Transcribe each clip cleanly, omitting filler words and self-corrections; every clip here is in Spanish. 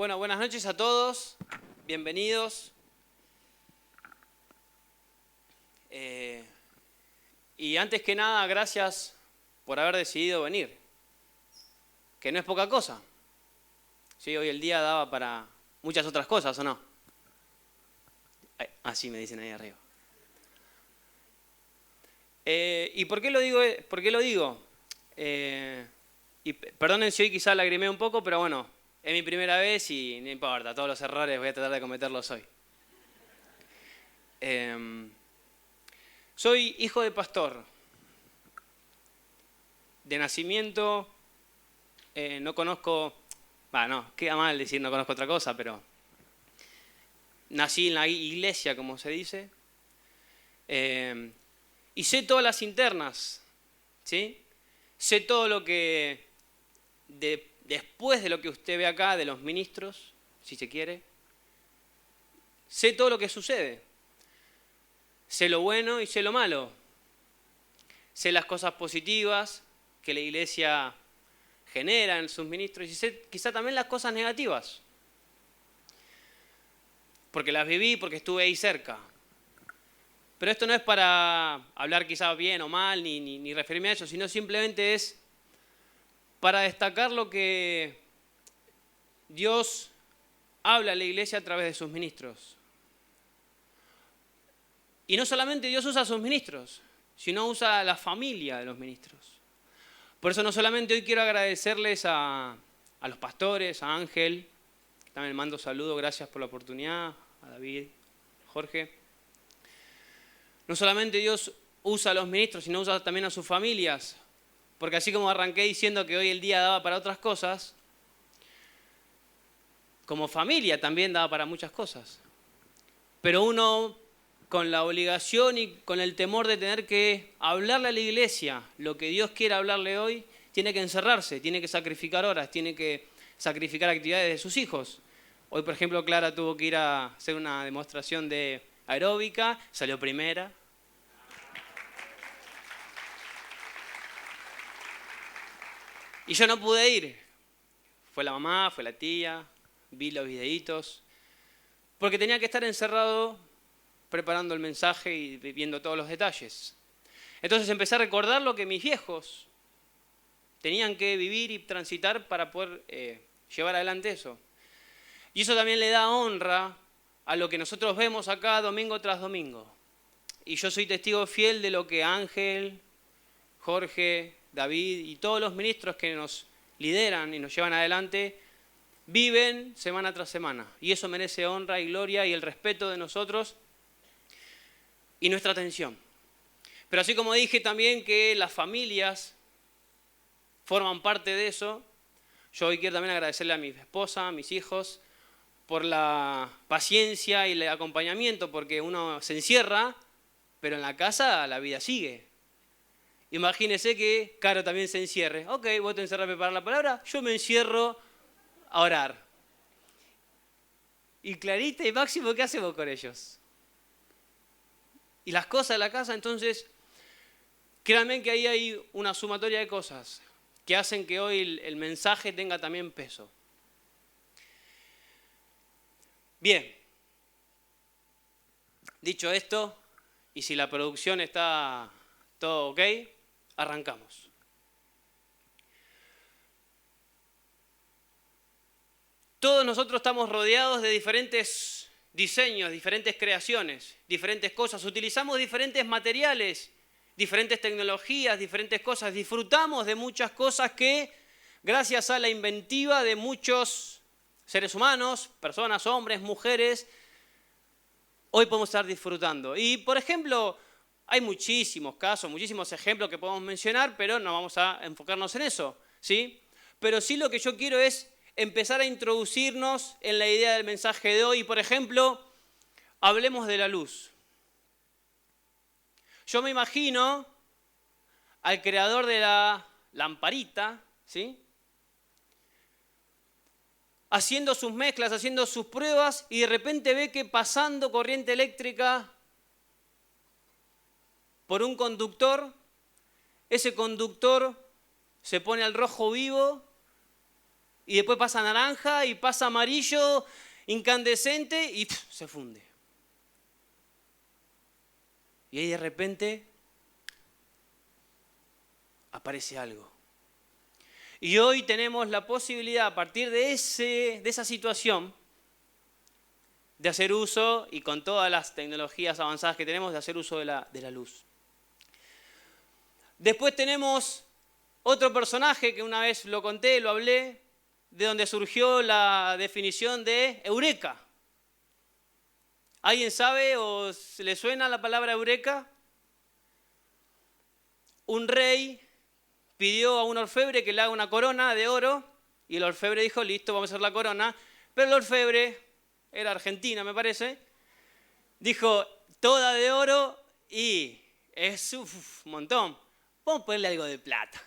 Bueno, buenas noches a todos, bienvenidos. Y antes que nada, gracias por haber decidido venir, que no es poca cosa. Sí, hoy el día daba para muchas otras cosas, ¿o no? Así me dicen ahí arriba. ¿Y por qué lo digo? Y perdonen si hoy quizá lagrimé un poco, pero bueno, es mi primera vez y no importa, todos los errores voy a tratar de cometerlos hoy. Soy hijo de pastor. De nacimiento no conozco, no, queda mal decir no conozco otra cosa, pero nací en la iglesia, como se dice, y sé todas las internas, ¿sí? Sé todo lo que, después de lo que usted ve acá, de los ministros, si se quiere, sé todo lo que sucede. Sé lo bueno y sé lo malo. Sé las cosas positivas que la iglesia genera en sus ministros y sé quizá también las cosas negativas. Porque las viví, porque estuve ahí cerca. Pero esto no es para hablar quizá bien o mal, ni referirme a eso, sino simplemente es para destacar lo que Dios habla a la iglesia a través de sus ministros. Y no solamente Dios usa a sus ministros, sino usa a la familia de los ministros. Por eso no solamente hoy quiero agradecerles a los pastores, a Ángel, que también mando saludos, gracias por la oportunidad, a David, Jorge. No solamente Dios usa a los ministros, sino usa también a sus familias. Porque así como arranqué diciendo que hoy el día daba para otras cosas, como familia también daba para muchas cosas. Pero uno, con la obligación y con el temor de tener que hablarle a la iglesia lo que Dios quiere hablarle hoy, tiene que encerrarse, tiene que sacrificar horas, tiene que sacrificar actividades de sus hijos. Hoy, por ejemplo, Clara tuvo que ir a hacer una demostración de aeróbica, salió primera. Y yo no pude ir. Fue la mamá, fue la tía, vi los videitos, porque tenía que estar encerrado preparando el mensaje y viendo todos los detalles. Entonces empecé a recordar lo que mis viejos tenían que vivir y transitar para poder llevar adelante eso. Y eso también le da honra a lo que nosotros vemos acá domingo tras domingo. Y yo soy testigo fiel de lo que Ángel, Jorge, David y todos los ministros que nos lideran y nos llevan adelante viven semana tras semana. Y eso merece honra y gloria y el respeto de nosotros y nuestra atención. Pero así como dije también que las familias forman parte de eso, yo hoy quiero también agradecerle a mi esposa, a mis hijos, por la paciencia y el acompañamiento, porque uno se encierra, pero en la casa la vida sigue. Imagínese que Caro también se encierre. Ok, vos te encerrás a preparar la palabra, yo me encierro a orar. Y Clarita y Máximo, ¿qué hacemos con ellos? Y las cosas de la casa, entonces, créanme que ahí hay una sumatoria de cosas que hacen que hoy el mensaje tenga también peso. Bien, dicho esto, y si la producción está todo ok, arrancamos. Todos nosotros estamos rodeados de diferentes diseños, diferentes creaciones, diferentes cosas. Utilizamos diferentes materiales, diferentes tecnologías, diferentes cosas. Disfrutamos de muchas cosas que, gracias a la inventiva de muchos seres humanos, personas, hombres, mujeres, hoy podemos estar disfrutando. Y, por ejemplo, hay muchísimos casos, muchísimos ejemplos que podemos mencionar, pero no vamos a enfocarnos en eso, ¿sí? Pero sí lo que yo quiero es empezar a introducirnos en la idea del mensaje de hoy. Por ejemplo, hablemos de la luz. Yo me imagino al creador de la lamparita, ¿sí?, haciendo sus mezclas, haciendo sus pruebas, y de repente ve que pasando corriente eléctrica por un conductor, ese conductor se pone al rojo vivo y después pasa a naranja y pasa a amarillo, incandescente y se funde. Y ahí de repente aparece algo. Y hoy tenemos la posibilidad, a partir de esa situación, de hacer uso, y con todas las tecnologías avanzadas que tenemos, de hacer uso de la luz. Después tenemos otro personaje que una vez lo conté, lo hablé, de donde surgió la definición de eureka. ¿Alguien sabe o se le suena la palabra eureka? Un rey pidió a un orfebre que le haga una corona de oro y el orfebre dijo, listo, vamos a hacer la corona. Pero el orfebre, era Argentina me parece, dijo, toda de oro y es un montón. Vamos a ponerle algo de plata.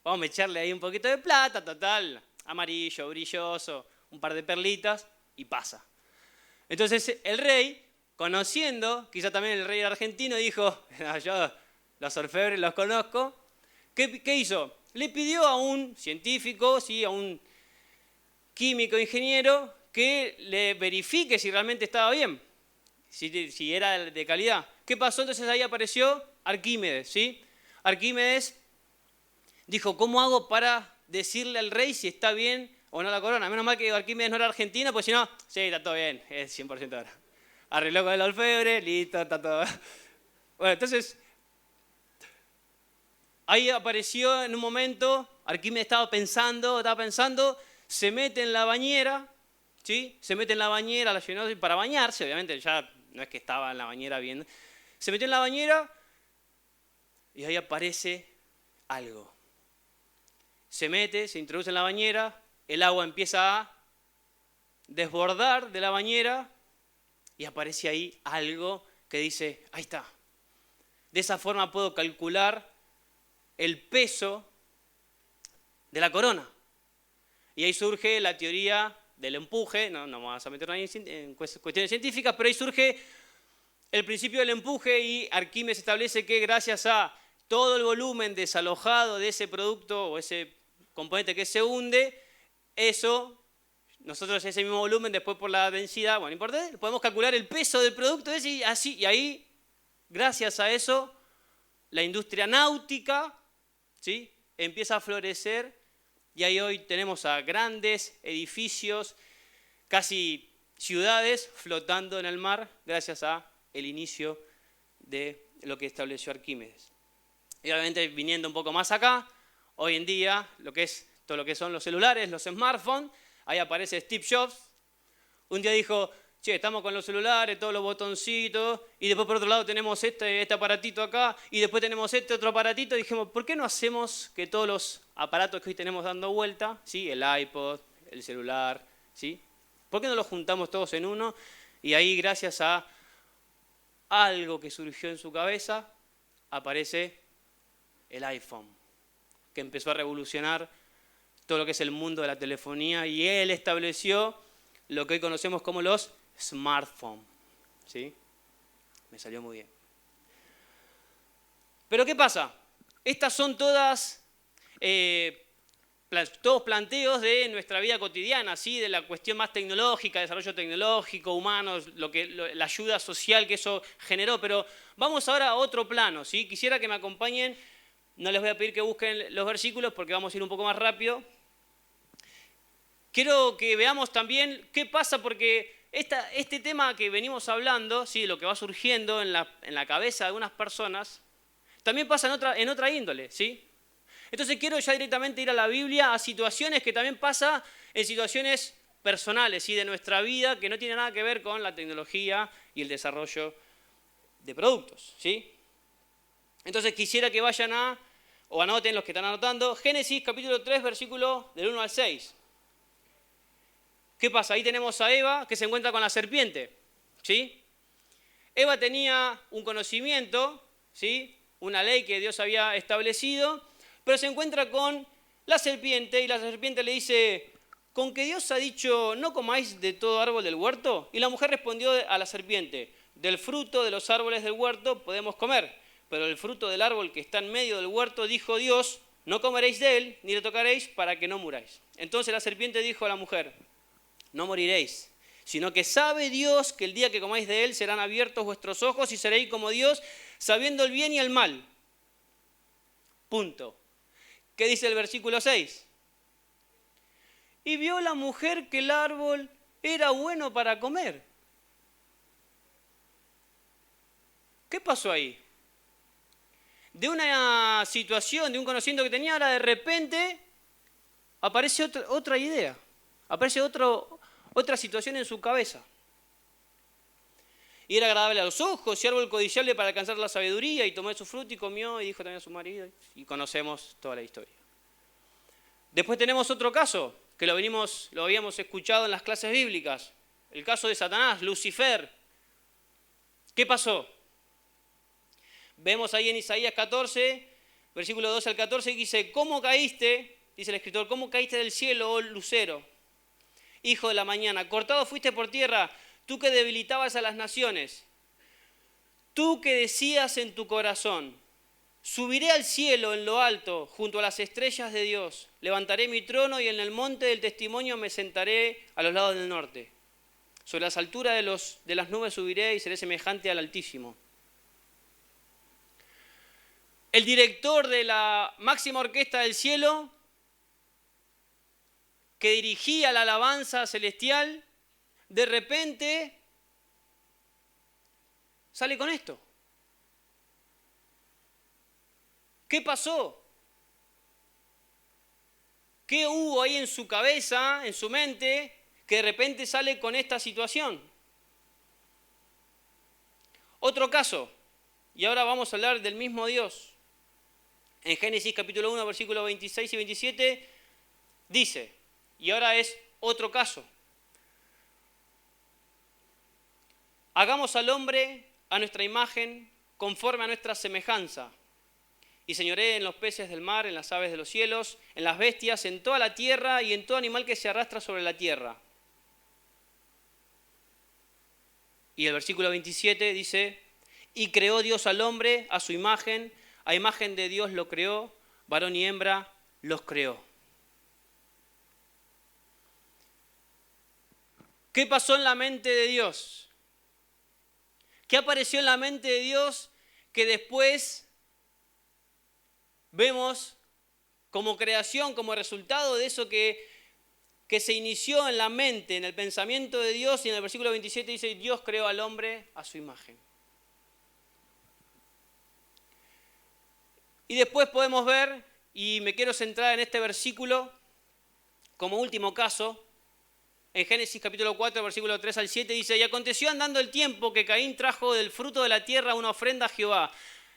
Vamos a echarle ahí un poquito de plata, total, amarillo, brilloso, un par de perlitas y pasa. Entonces el rey, conociendo, quizá también el rey argentino, dijo, yo los orfebres los conozco. ¿Qué hizo? Le pidió a un científico, ¿sí? A un químico, ingeniero, que le verifique si realmente estaba bien, si era de calidad. ¿Qué pasó? Entonces ahí apareció Arquímedes, ¿sí? Arquímedes dijo, ¿cómo hago para decirle al rey si está bien o no la corona? Menos mal que Arquímedes no era argentino, pues si no, sí, está todo bien, es 100% ahora. Arregló con el orfebre, listo, está todo. Bueno, entonces, ahí apareció en un momento, Arquímedes estaba pensando, se mete en la bañera, ¿sí? Se mete en la bañera, la llenó para bañarse, obviamente ya no es que estaba en la bañera viendo. Se metió en la bañera y ahí aparece algo. Se mete, se introduce en la bañera, el agua empieza a desbordar de la bañera y aparece ahí algo que dice, ahí está. De esa forma puedo calcular el peso de la corona. Y ahí surge la teoría del empuje, no vamos a meternos ahí en cuestiones científicas, pero ahí surge el principio del empuje y Arquímedes establece que gracias a todo el volumen desalojado de ese producto o ese componente que se hunde, nosotros ese mismo volumen, después por la densidad, bueno, no importa, podemos calcular el peso del producto ese y ahí, gracias a eso, la industria náutica, ¿sí? Empieza a florecer y ahí hoy tenemos a grandes edificios, casi ciudades flotando en el mar gracias a el inicio de lo que estableció Arquímedes. Y obviamente viniendo un poco más acá, hoy en día todo lo que son los celulares, los smartphones, ahí aparece Steve Jobs. Un día dijo, che, estamos con los celulares, todos los botoncitos, y después por otro lado tenemos este aparatito acá, y después tenemos este otro aparatito, y dijimos, ¿por qué no hacemos que todos los aparatos que hoy tenemos dando vuelta, ¿sí? El iPod, el celular, ¿sí? ¿Por qué no los juntamos todos en uno? Y ahí, gracias a algo que surgió en su cabeza, aparece el iPhone, que empezó a revolucionar todo lo que es el mundo de la telefonía, y él estableció lo que hoy conocemos como los smartphones, ¿sí? Me salió muy bien. Pero ¿qué pasa? Estas son todos planteos de nuestra vida cotidiana, ¿sí? De la cuestión más tecnológica, desarrollo tecnológico, humano, la ayuda social que eso generó. Pero vamos ahora a otro plano, ¿sí? Quisiera que me acompañen, no les voy a pedir que busquen los versículos porque vamos a ir un poco más rápido. Quiero que veamos también qué pasa porque este tema que venimos hablando, ¿sí? Lo que va surgiendo en la cabeza de algunas personas, también pasa en otra índole, ¿sí? Entonces quiero ya directamente ir a la Biblia, a situaciones que también pasa en situaciones personales, ¿sí? De nuestra vida, que no tiene nada que ver con la tecnología y el desarrollo de productos, ¿sí? Entonces quisiera que vayan o anoten los que están anotando, Génesis capítulo 3, versículo del 1 al 6. ¿Qué pasa? Ahí tenemos a Eva que se encuentra con la serpiente, ¿sí? Eva tenía un conocimiento, ¿sí? Una ley que Dios había establecido, pero se encuentra con la serpiente y la serpiente le dice, ¿con que Dios ha dicho no comáis de todo árbol del huerto? Y la mujer respondió a la serpiente, del fruto de los árboles del huerto podemos comer, pero el fruto del árbol que está en medio del huerto, dijo Dios, no comeréis de él, ni lo tocaréis para que no muráis. Entonces la serpiente dijo a la mujer, no moriréis, sino que sabe Dios que el día que comáis de él serán abiertos vuestros ojos y seréis como Dios, sabiendo el bien y el mal. Punto. ¿Qué dice el versículo 6? Y vio la mujer que el árbol era bueno para comer. ¿Qué pasó ahí? De una situación, de un conocimiento que tenía, ahora de repente aparece otra idea, aparece otra situación en su cabeza. Y era agradable a los ojos, y árbol codiciable para alcanzar la sabiduría, y tomó de su fruto y comió, y dijo también a su marido, y conocemos toda la historia. Después tenemos otro caso, que lo habíamos escuchado en las clases bíblicas, el caso de Satanás, Lucifer. ¿Qué pasó? Vemos ahí en Isaías 14, versículo 12 al 14, que dice, ¿cómo caíste? Dice el escritor, ¿cómo caíste del cielo, oh lucero, hijo de la mañana? Cortado fuiste por tierra, tú que debilitabas a las naciones. Tú que decías en tu corazón, subiré al cielo en lo alto, junto a las estrellas de Dios. Levantaré mi trono y en el monte del testimonio me sentaré a los lados del norte. Sobre las alturas de las nubes subiré y seré semejante al Altísimo. El director de la máxima orquesta del cielo, que dirigía la alabanza celestial, de repente sale con esto. ¿Qué pasó? ¿Qué hubo ahí en su cabeza, en su mente, que de repente sale con esta situación? Otro caso, y ahora vamos a hablar del mismo Dios. En Génesis capítulo 1, versículos 26 y 27, dice, y ahora es otro caso. Hagamos al hombre a nuestra imagen, conforme a nuestra semejanza. Y señoree en los peces del mar, en las aves de los cielos, en las bestias, en toda la tierra y en todo animal que se arrastra sobre la tierra. Y el versículo 27 dice, y creó Dios al hombre a su imagen, a imagen de Dios lo creó, varón y hembra los creó. ¿Qué pasó en la mente de Dios? ¿Qué apareció en la mente de Dios que después vemos como creación, como resultado de eso que se inició en la mente, en el pensamiento de Dios? Y en el versículo 27 dice, Dios creó al hombre a su imagen. Y después podemos ver, y me quiero centrar en este versículo como último caso, en Génesis capítulo 4, versículo 3 al 7, dice, y aconteció andando el tiempo que Caín trajo del fruto de la tierra una ofrenda a Jehová.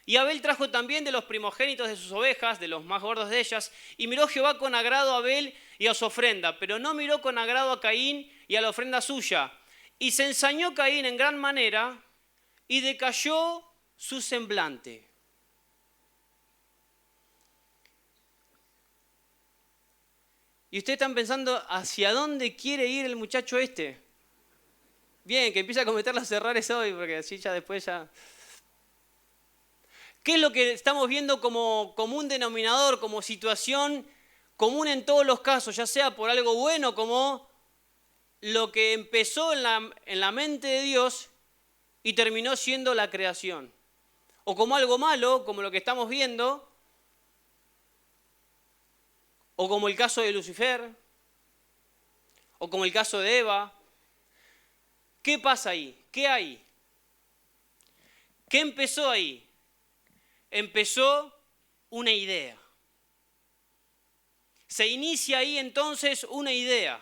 Y Abel trajo también de los primogénitos de sus ovejas, de los más gordos de ellas, y miró Jehová con agrado a Abel y a su ofrenda, pero no miró con agrado a Caín y a la ofrenda suya. Y se ensañó Caín en gran manera, y decayó su semblante. Y ustedes están pensando, ¿hacia dónde quiere ir el muchacho este? Bien, que empieza a cometer los errores hoy, porque así ya después ya... ¿Qué es lo que estamos viendo como común denominador, como situación común en todos los casos, ya sea por algo bueno como lo que empezó en la mente de Dios y terminó siendo la creación? O como algo malo, como lo que estamos viendo, o como el caso de Lucifer, o como el caso de Eva. ¿Qué pasa ahí? ¿Qué hay? ¿Qué empezó ahí? Empezó una idea. Se inicia ahí entonces una idea.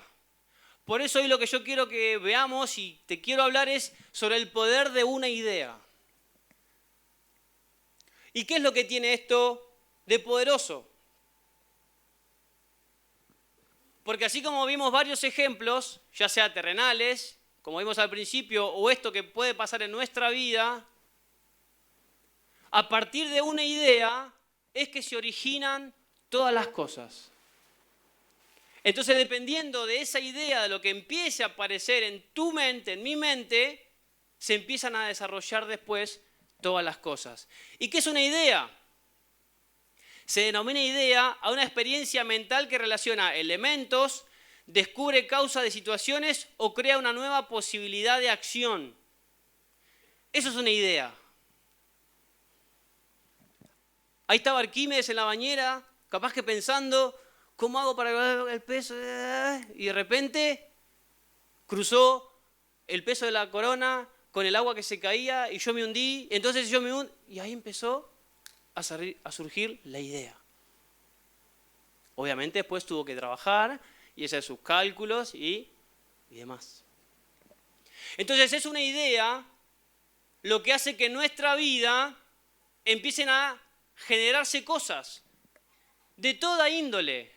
Por eso hoy lo que yo quiero que veamos y te quiero hablar es sobre el poder de una idea. ¿Y qué es lo que tiene esto de poderoso? Porque así como vimos varios ejemplos, ya sea terrenales, como vimos al principio, o esto que puede pasar en nuestra vida, a partir de una idea es que se originan todas las cosas. Entonces, dependiendo de esa idea, de lo que empiece a aparecer en tu mente, en mi mente, se empiezan a desarrollar después todas las cosas. ¿Y qué es una idea? Se denomina idea a una experiencia mental que relaciona elementos, descubre causas de situaciones o crea una nueva posibilidad de acción. Eso es una idea. Ahí estaba Arquímedes en la bañera, capaz que pensando, ¿cómo hago para lograr el peso? Y de repente cruzó el peso de la corona con el agua que se caía y yo me hundí, entonces yo me hundí, y ahí empezó a surgir la idea. Obviamente después tuvo que trabajar y hacer sus cálculos y demás. Entonces es una idea lo que hace que en nuestra vida empiecen a generarse cosas de toda índole.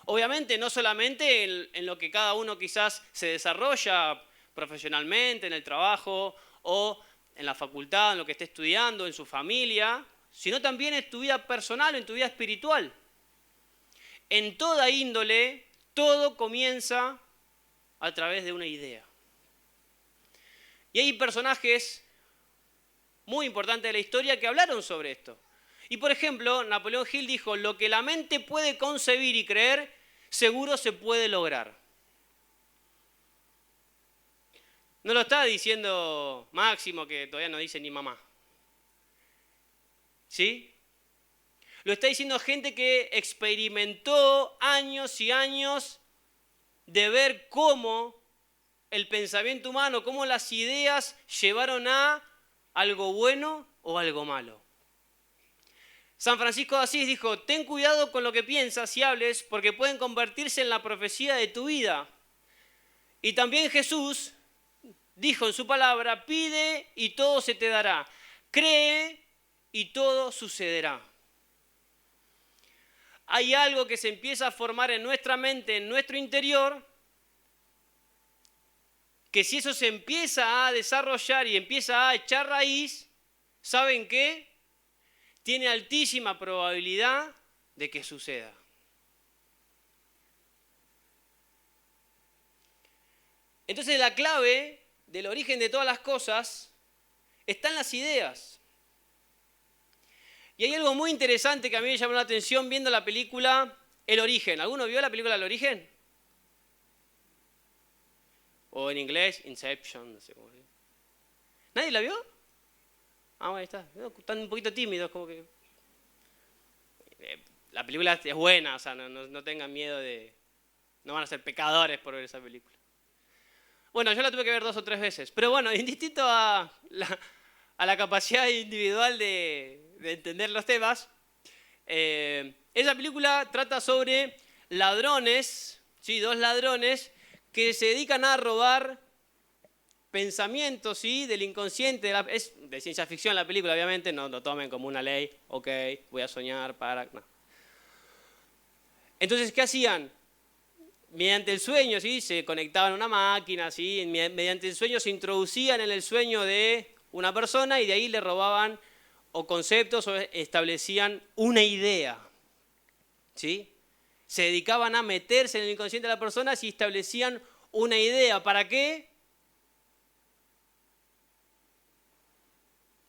Obviamente no solamente en lo que cada uno quizás se desarrolla profesionalmente, en el trabajo o en la facultad, en lo que esté estudiando, en su familia, sino también en tu vida personal, en tu vida espiritual. En toda índole, todo comienza a través de una idea. Y hay personajes muy importantes de la historia que hablaron sobre esto. Y por ejemplo, Napoleón Hill dijo, lo que la mente puede concebir y creer, seguro se puede lograr. No lo está diciendo Máximo, que todavía no dice ni mamá. ¿Sí? Lo está diciendo gente que experimentó años y años de ver cómo el pensamiento humano, cómo las ideas llevaron a algo bueno o algo malo. San Francisco de Asís dijo, ten cuidado con lo que piensas y hables porque pueden convertirse en la profecía de tu vida. Y también Jesús dijo en su palabra, pide y todo se te dará. Cree y todo sucederá. Hay algo que se empieza a formar en nuestra mente, en nuestro interior, que si eso se empieza a desarrollar y empieza a echar raíz, ¿saben qué? Tiene altísima probabilidad de que suceda. Entonces la clave del origen de todas las cosas está en las ideas. Y hay algo muy interesante que a mí me llamó la atención viendo la película El Origen. ¿Alguno vio la película El Origen? O en inglés, Inception, no sé cómo se. ¿Nadie la vio? Ah, bueno, ahí está. Están un poquito tímidos, como que. La película es buena, o sea, no tengan miedo de. No van a ser pecadores por ver esa película. Bueno, yo la tuve que ver 2 o 3 veces. Pero bueno, indistinto a la capacidad individual de entender los temas, esa película trata sobre ladrones, ¿sí? 2 ladrones que se dedican a robar pensamientos, ¿sí? Del inconsciente. Es de ciencia ficción la película, obviamente, no lo tomen como una ley, ok, voy a soñar para. No. Entonces, ¿qué hacían? Mediante el sueño, ¿sí? Se conectaban a una máquina, ¿sí? Mediante el sueño se introducían en el sueño de una persona y de ahí le robaban o conceptos o establecían una idea, ¿sí? Se dedicaban a meterse en el inconsciente de la persona y establecían una idea. ¿Para qué?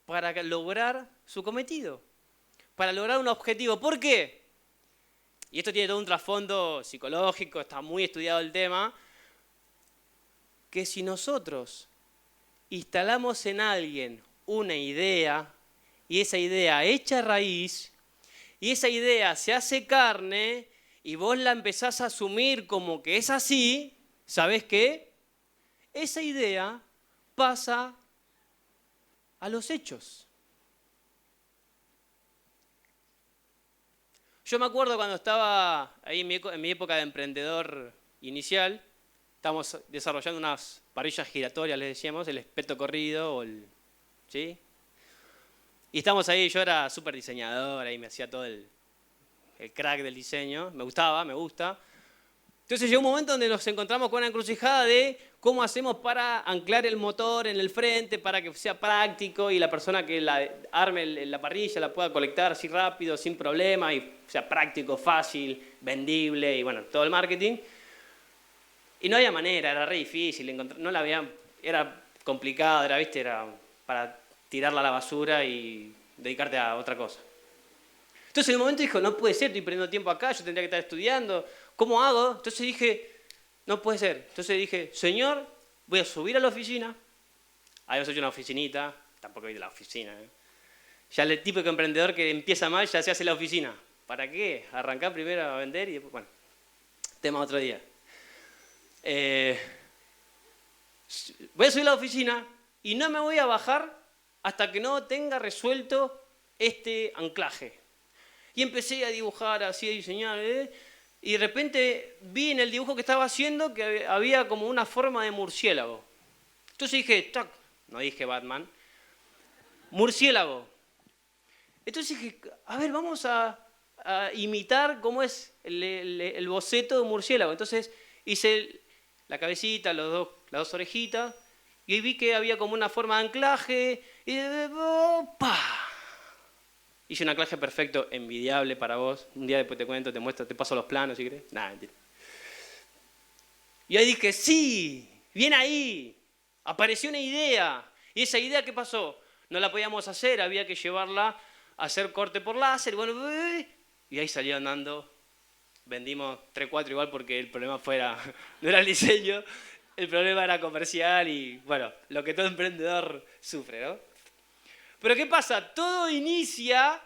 Para lograr su cometido, para lograr un objetivo. ¿Por qué? Y esto tiene todo un trasfondo psicológico, está muy estudiado el tema, que si nosotros instalamos en alguien una idea y esa idea echa raíz y esa idea se hace carne y vos la empezás a asumir como que es así, ¿sabés qué? Esa idea pasa a los hechos. Yo me acuerdo cuando estaba ahí en mi época de emprendedor inicial, estábamos desarrollando unas parrillas giratorias, les decíamos, el espeto corrido, ¿sí? Y estábamos ahí, yo era súper diseñador, ahí me hacía todo el crack del diseño, me gusta. Entonces llegó un momento donde nos encontramos con una encrucijada de cómo hacemos para anclar el motor en el frente, para que sea práctico y la persona que arme la parrilla la pueda colectar así rápido, sin problema, y sea práctico, fácil, vendible y bueno, todo el marketing. Y no había manera, era re difícil, era complicado, era para tirarla a la basura y dedicarte a otra cosa. Entonces en un momento dijo, no puede ser, estoy perdiendo tiempo acá, yo tendría que estar estudiando, ¿cómo hago? Entonces dije, no puede ser. Entonces dije, Señor, voy a subir a la oficina. Habíamos hecho una oficinita, tampoco hay de la oficina. Ya el típico emprendedor que empieza mal ya se hace la oficina. ¿Para qué? Arrancar primero a vender y después, bueno, tema otro día. Voy a subir a la oficina y no me voy a bajar hasta que no tenga resuelto este anclaje. Y empecé a dibujar así, a diseñar, y de repente vi en el dibujo que estaba haciendo que había como una forma de murciélago. Entonces dije, tac, no dije Batman, murciélago. Entonces dije, a ver, vamos a imitar cómo es el boceto de un murciélago. Entonces hice la cabecita, las dos orejitas, y ahí vi que había como una forma de anclaje, y ¡pah! Hice un anclaje perfecto, envidiable para vos. Un día después te cuento, te muestro, te paso los planos si querés. Nada, mentira. Y ahí dije, sí, bien ahí. Apareció una idea. ¿Y esa idea qué pasó? No la podíamos hacer, había que llevarla a hacer corte por láser. Bueno, y ahí salió andando. Vendimos 3-4 igual porque el problema no era el diseño, el problema era comercial y, bueno, lo que todo emprendedor sufre, ¿no? Pero ¿qué pasa? Todo inicia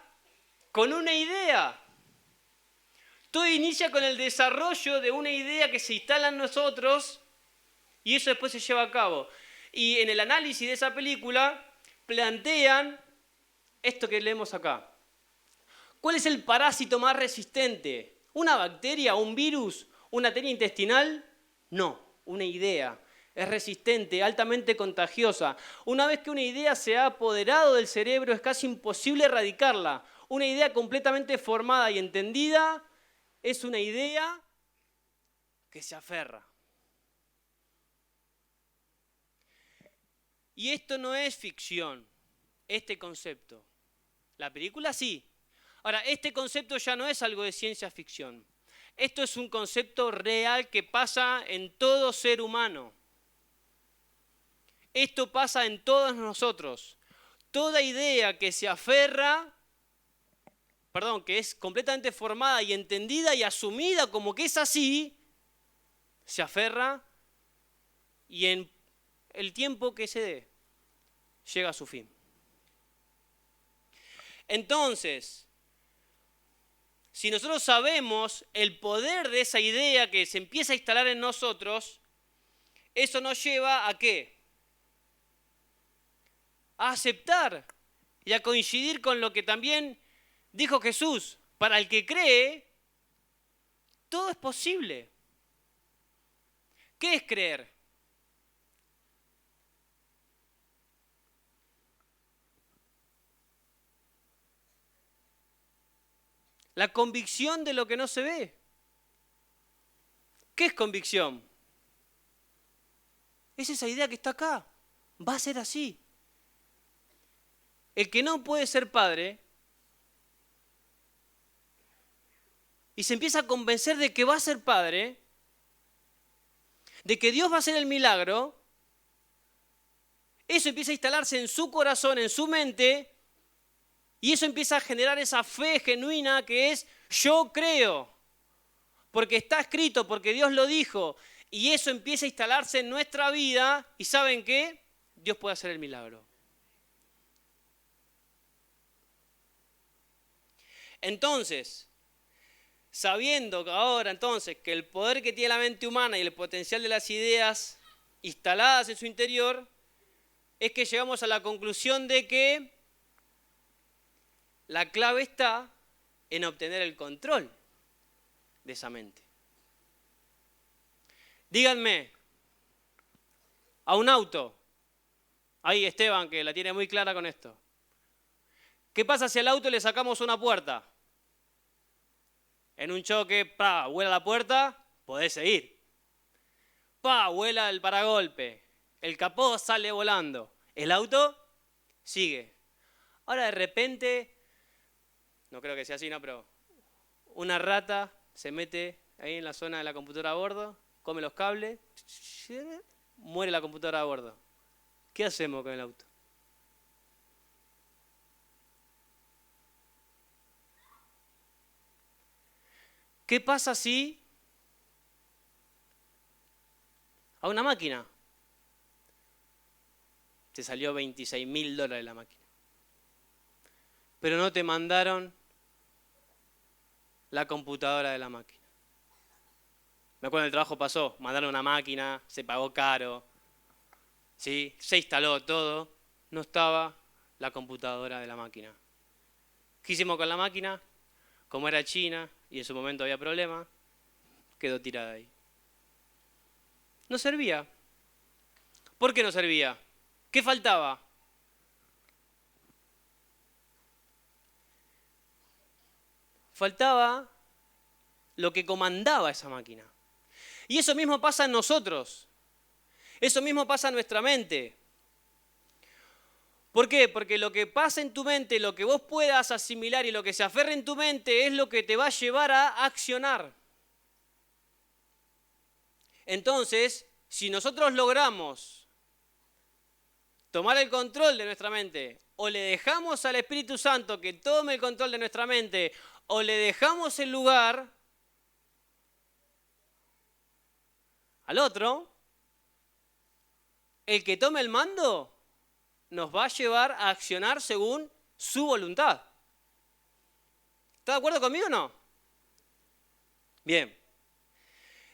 con una idea. Todo inicia con el desarrollo de una idea que se instala en nosotros y eso después se lleva a cabo. Y en el análisis de esa película plantean esto que leemos acá. ¿Cuál es el parásito más resistente? ¿Una bacteria, un virus, una tenia intestinal? No, una idea. Es resistente, altamente contagiosa. Una vez que una idea se ha apoderado del cerebro, es casi imposible erradicarla. Una idea completamente formada y entendida es una idea que se aferra. Y esto no es ficción, este concepto. La película sí. Ahora, este concepto ya no es algo de ciencia ficción. Esto es un concepto real que pasa en todo ser humano. Esto pasa en todos nosotros. Toda idea que se aferra, que es completamente formada y entendida y asumida como que es así, se aferra y en el tiempo que se dé, llega a su fin. Entonces, si nosotros sabemos el poder de esa idea que se empieza a instalar en nosotros, eso nos lleva ¿a qué? A aceptar y a coincidir con lo que también dijo Jesús. Para el que cree, todo es posible. ¿Qué es creer? La convicción de lo que no se ve. ¿Qué es convicción? Es esa idea que está acá. Va a ser así. El que no puede ser padre y se empieza a convencer de que va a ser padre, de que Dios va a hacer el milagro, eso empieza a instalarse en su corazón, en su mente, y eso empieza a generar esa fe genuina que es yo creo, porque está escrito, porque Dios lo dijo, y eso empieza a instalarse en nuestra vida, y ¿saben qué? Dios puede hacer el milagro. Entonces, sabiendo ahora entonces que el poder que tiene la mente humana y el potencial de las ideas instaladas en su interior, es que llegamos a la conclusión de que la clave está en obtener el control de esa mente. Díganme, a un auto, ahí Esteban que la tiene muy clara con esto, ¿qué pasa si al auto le sacamos una puerta? En un choque, vuela la puerta, podés seguir. Vuela el paragolpe, el capó sale volando, el auto sigue. Ahora de repente, no creo que sea así, no, pero una rata se mete ahí en la zona de la computadora a bordo, come los cables, muere la computadora a bordo. ¿Qué hacemos con el auto? ¿Qué pasa si a una máquina te salió $26.000 la máquina, pero no te mandaron la computadora de la máquina? Me acuerdo en el trabajo pasó, mandaron una máquina, se pagó caro, ¿sí? Se instaló todo, no estaba la computadora de la máquina. ¿Qué hicimos con la máquina? Como era china y en su momento había problema, quedó tirada ahí. No servía. ¿Por qué no servía? ¿Qué faltaba? Faltaba lo que comandaba esa máquina. Y eso mismo pasa en nosotros. Eso mismo pasa en nuestra mente. ¿Por qué? Porque lo que pasa en tu mente, lo que vos puedas asimilar y lo que se aferre en tu mente es lo que te va a llevar a accionar. Entonces, si nosotros logramos tomar el control de nuestra mente, o le dejamos al Espíritu Santo que tome el control de nuestra mente, o le dejamos el lugar al otro, el que tome el mando nos va a llevar a accionar según su voluntad. ¿Está de acuerdo conmigo o no? Bien.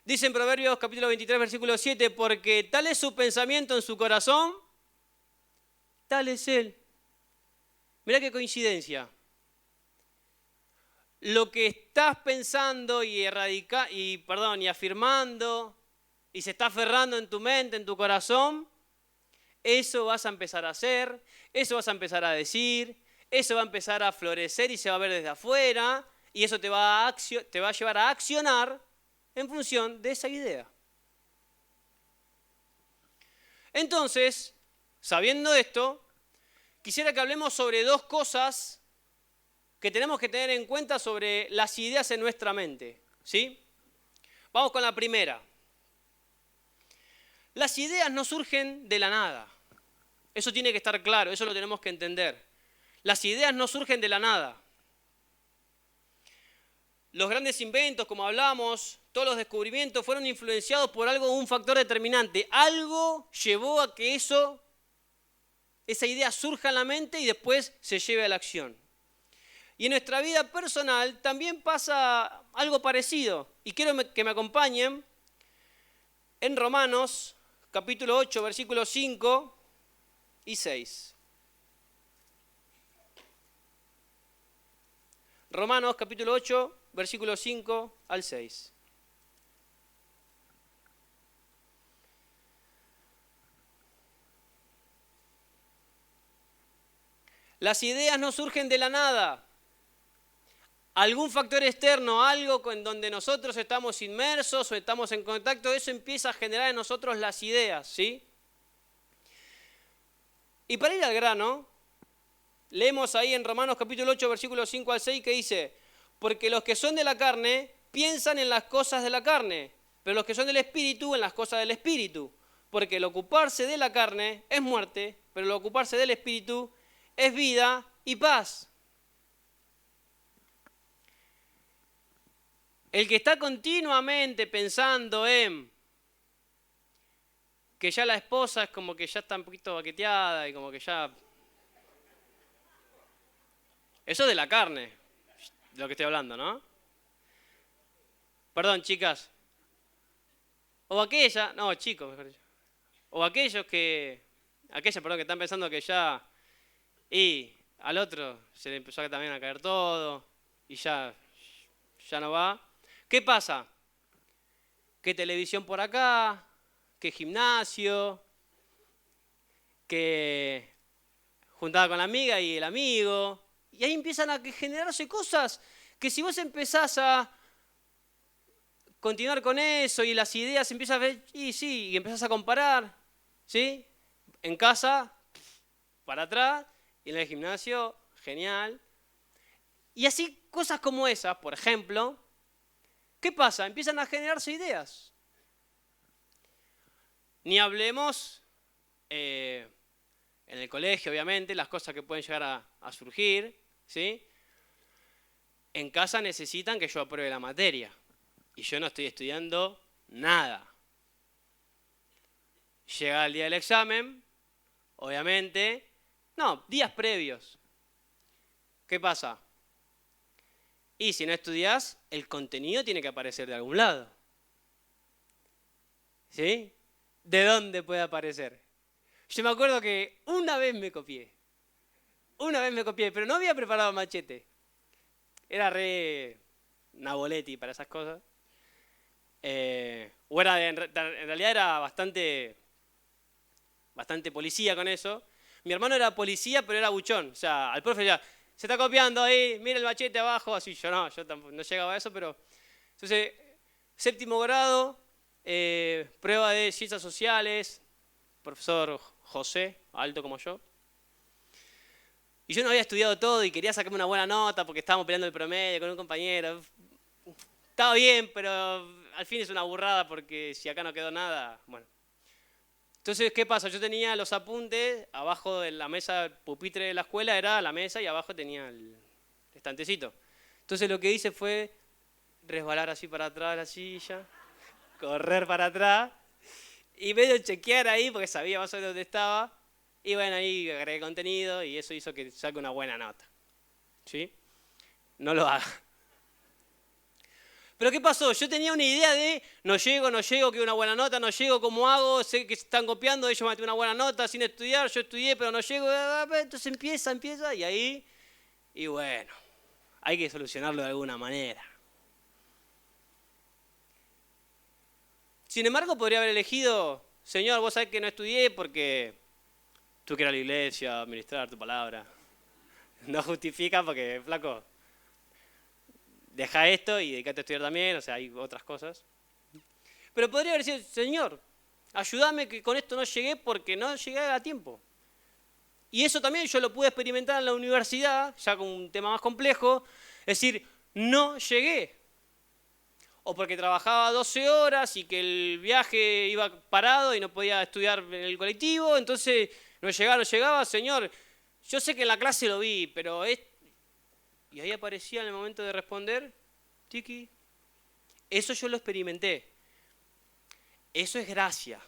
Dice en Proverbios capítulo 23, versículo 7, porque tal es su pensamiento en su corazón, tal es él. Mirá qué coincidencia. Lo que estás pensando y afirmando y se está aferrando en tu mente, en tu corazón, eso vas a empezar a hacer, eso vas a empezar a decir, eso va a empezar a florecer y se va a ver desde afuera, y eso te va a llevar a accionar en función de esa idea. Entonces, sabiendo esto, quisiera que hablemos sobre dos cosas que tenemos que tener en cuenta sobre las ideas en nuestra mente, ¿sí? Vamos con la primera. Las ideas no surgen de la nada. Eso tiene que estar claro, eso lo tenemos que entender. Las ideas no surgen de la nada. Los grandes inventos, como hablamos, todos los descubrimientos fueron influenciados por algo, un factor determinante. Algo llevó a que esa idea surja en la mente y después se lleve a la acción. Y en nuestra vida personal también pasa algo parecido. Y quiero que me acompañen en Romanos, capítulo 8, versículos 5 y 6. Romanos, capítulo 8, versículos 5 al 6. Las ideas no surgen de la nada. Algún factor externo, algo en donde nosotros estamos inmersos o estamos en contacto, eso empieza a generar en nosotros las ideas, ¿sí? Y para ir al grano, leemos ahí en Romanos capítulo 8, versículos 5 al 6, que dice, porque los que son de la carne piensan en las cosas de la carne, pero los que son del Espíritu en las cosas del Espíritu. Porque el ocuparse de la carne es muerte, pero el ocuparse del Espíritu es vida y paz. El que está continuamente pensando en que ya la esposa es como que ya está un poquito baqueteada y como que ya... Eso es de la carne, de lo que estoy hablando, ¿no? Perdón, chicas. O aquella, no, chicos, mejor dicho. O aquellos que están pensando que ya... Y al otro se le empezó también a caer todo y ya no va. ¿Qué pasa? Que televisión por acá, que gimnasio, que juntada con la amiga y el amigo. Y ahí empiezan a generarse cosas que si vos empezás a continuar con eso y las ideas empiezas a ver, y empezás a comparar, ¿sí? En casa, para atrás, y en el gimnasio, genial. Y así cosas como esas, por ejemplo, ¿qué pasa? Empiezan a generarse ideas. Ni hablemos en el colegio, obviamente, las cosas que pueden llegar a surgir, ¿sí? en casa necesitan que yo apruebe la materia. Y yo no estoy estudiando nada. Llega el día del examen, obviamente. No, días previos. ¿Qué pasa? Y si no estudias, el contenido tiene que aparecer de algún lado. ¿Sí? ¿De dónde puede aparecer? Yo me acuerdo que una vez me copié. Pero no había preparado machete. Era re Naboletti para esas cosas. O era en realidad era bastante policía con eso. Mi hermano era policía, pero era buchón. O sea, al profe ya, se está copiando ahí, mira el machete abajo. Así, yo tampoco, no llegaba a eso, pero... Entonces, séptimo grado, prueba de ciencias sociales, profesor José, alto como yo. Y yo no había estudiado todo y quería sacarme una buena nota porque estábamos peleando el promedio con un compañero. Estaba bien, pero al fin es una burrada porque si acá no quedó nada, bueno. Entonces, ¿qué pasa? Yo tenía los apuntes, abajo de la mesa, el pupitre de la escuela era la mesa y abajo tenía el estantecito. Entonces lo que hice fue resbalar así para atrás de la silla, correr para atrás y medio chequear ahí porque sabía más o menos dónde estaba. Y bueno, ahí agregué contenido y eso hizo que saque una buena nota. ¿Sí? No lo haga. Pero ¿qué pasó? Yo tenía una idea de no llego, quiero una buena nota, no llego, ¿cómo hago? Sé que se están copiando, ellos van a tener una buena nota sin estudiar, yo estudié, pero no llego. Entonces empieza y ahí, y bueno, hay que solucionarlo de alguna manera. Sin embargo, podría haber elegido, Señor, vos sabés que no estudié porque tú quieres ir a la iglesia, ministrar tu palabra. No justifica porque, flaco, deja esto y dedícate a estudiar también, o sea, hay otras cosas. Pero podría haber sido, Señor, ayúdame que con esto no llegué porque no llegué a tiempo. Y eso también yo lo pude experimentar en la universidad, ya con un tema más complejo, es decir, no llegué. O porque trabajaba 12 horas y que el viaje iba parado y no podía estudiar en el colectivo, entonces no llegaba, Señor, yo sé que en la clase lo vi, pero es... Y ahí aparecía en el momento de responder, tiki. Eso yo lo experimenté. Eso es gracia.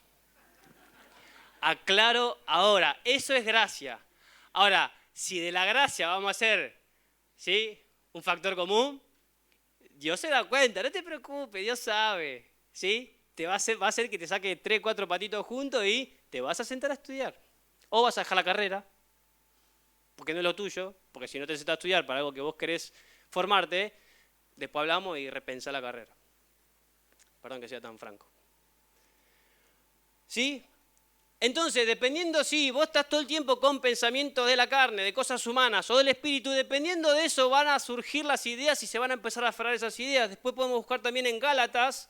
Aclaro ahora, eso es gracia. Ahora, si de la gracia vamos a hacer, ¿sí?, un factor común, Dios se da cuenta, no te preocupes, Dios sabe, ¿sí? Va a hacer que te saque 3, 4 patitos juntos y te vas a sentar a estudiar. O vas a dejar la carrera, porque no es lo tuyo, porque si no te sentas a estudiar para algo que vos querés formarte, después hablamos y repensá la carrera. Perdón que sea tan franco. ¿Sí? Entonces, dependiendo si vos estás todo el tiempo con pensamientos de la carne, de cosas humanas o del espíritu, dependiendo de eso van a surgir las ideas y se van a empezar a aferrar esas ideas. Después podemos buscar también en Gálatas,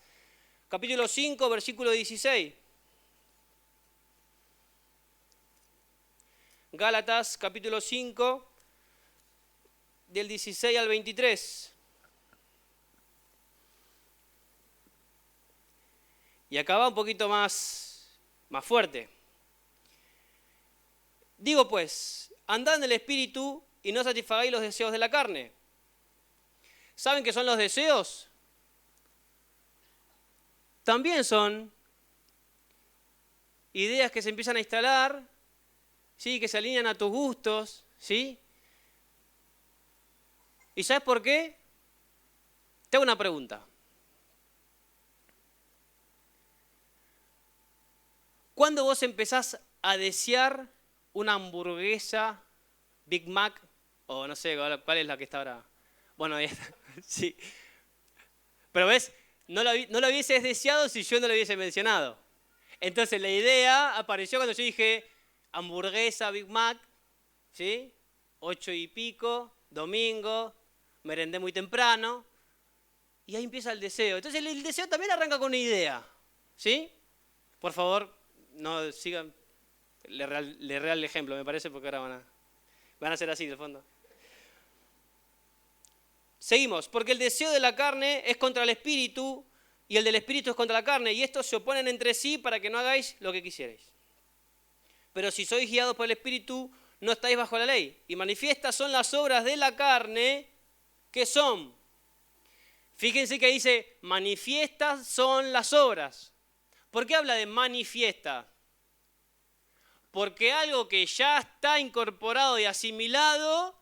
capítulo 5, versículo 16. Gálatas, capítulo 5, del 16 al 23. Y acá va un poquito más fuerte. Digo pues, andad en el espíritu y no satisfagáis los deseos de la carne. ¿Saben qué son los deseos? También son ideas que se empiezan a instalar, ¿sí?, que se alinean a tus gustos, ¿sí? ¿Y sabes por qué? Te hago una pregunta. ¿Cuándo vos empezás a desear una hamburguesa, Big Mac, o no sé, cuál es la que está ahora? Bueno, ahí está. Sí. Pero ves, no lo hubieses deseado si yo no lo hubiese mencionado. Entonces la idea apareció cuando yo dije hamburguesa, Big Mac, ¿sí? 8 y pico, domingo, merendé muy temprano, y ahí empieza el deseo. Entonces el deseo también arranca con una idea, ¿sí? Por favor, no sigan, le real el ejemplo, me parece, porque ahora van a ser así de fondo. Seguimos, porque el deseo de la carne es contra el espíritu y el del espíritu es contra la carne, y estos se oponen entre sí para que no hagáis lo que quisierais. Pero si sois guiados por el espíritu, no estáis bajo la ley. Y manifiestas son las obras de la carne, ¿Qué son? Fíjense que dice, manifiestas son las obras. ¿Por qué habla de manifiesta? Porque algo que ya está incorporado y asimilado,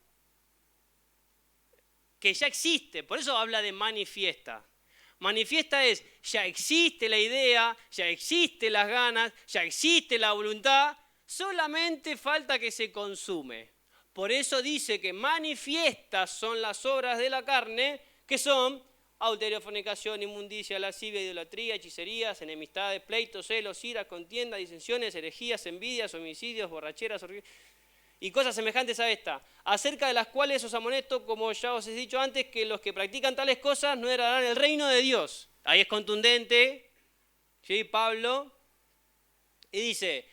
que ya existe, por eso habla de manifiesta. Manifiesta es, ya existe la idea, ya existe las ganas, ya existe la voluntad, solamente falta que se consume. Por eso dice que manifiestas son las obras de la carne, que son adulterio, fornicación, inmundicia, lascivia, idolatría, hechicerías, enemistades, pleitos, celos, iras, contiendas, disensiones, herejías, envidias, homicidios, borracheras, y cosas semejantes a esta, acerca de las cuales os amonesto, como ya os he dicho antes, que los que practican tales cosas no heredarán el reino de Dios. Ahí es contundente, ¿sí? Pablo, y dice,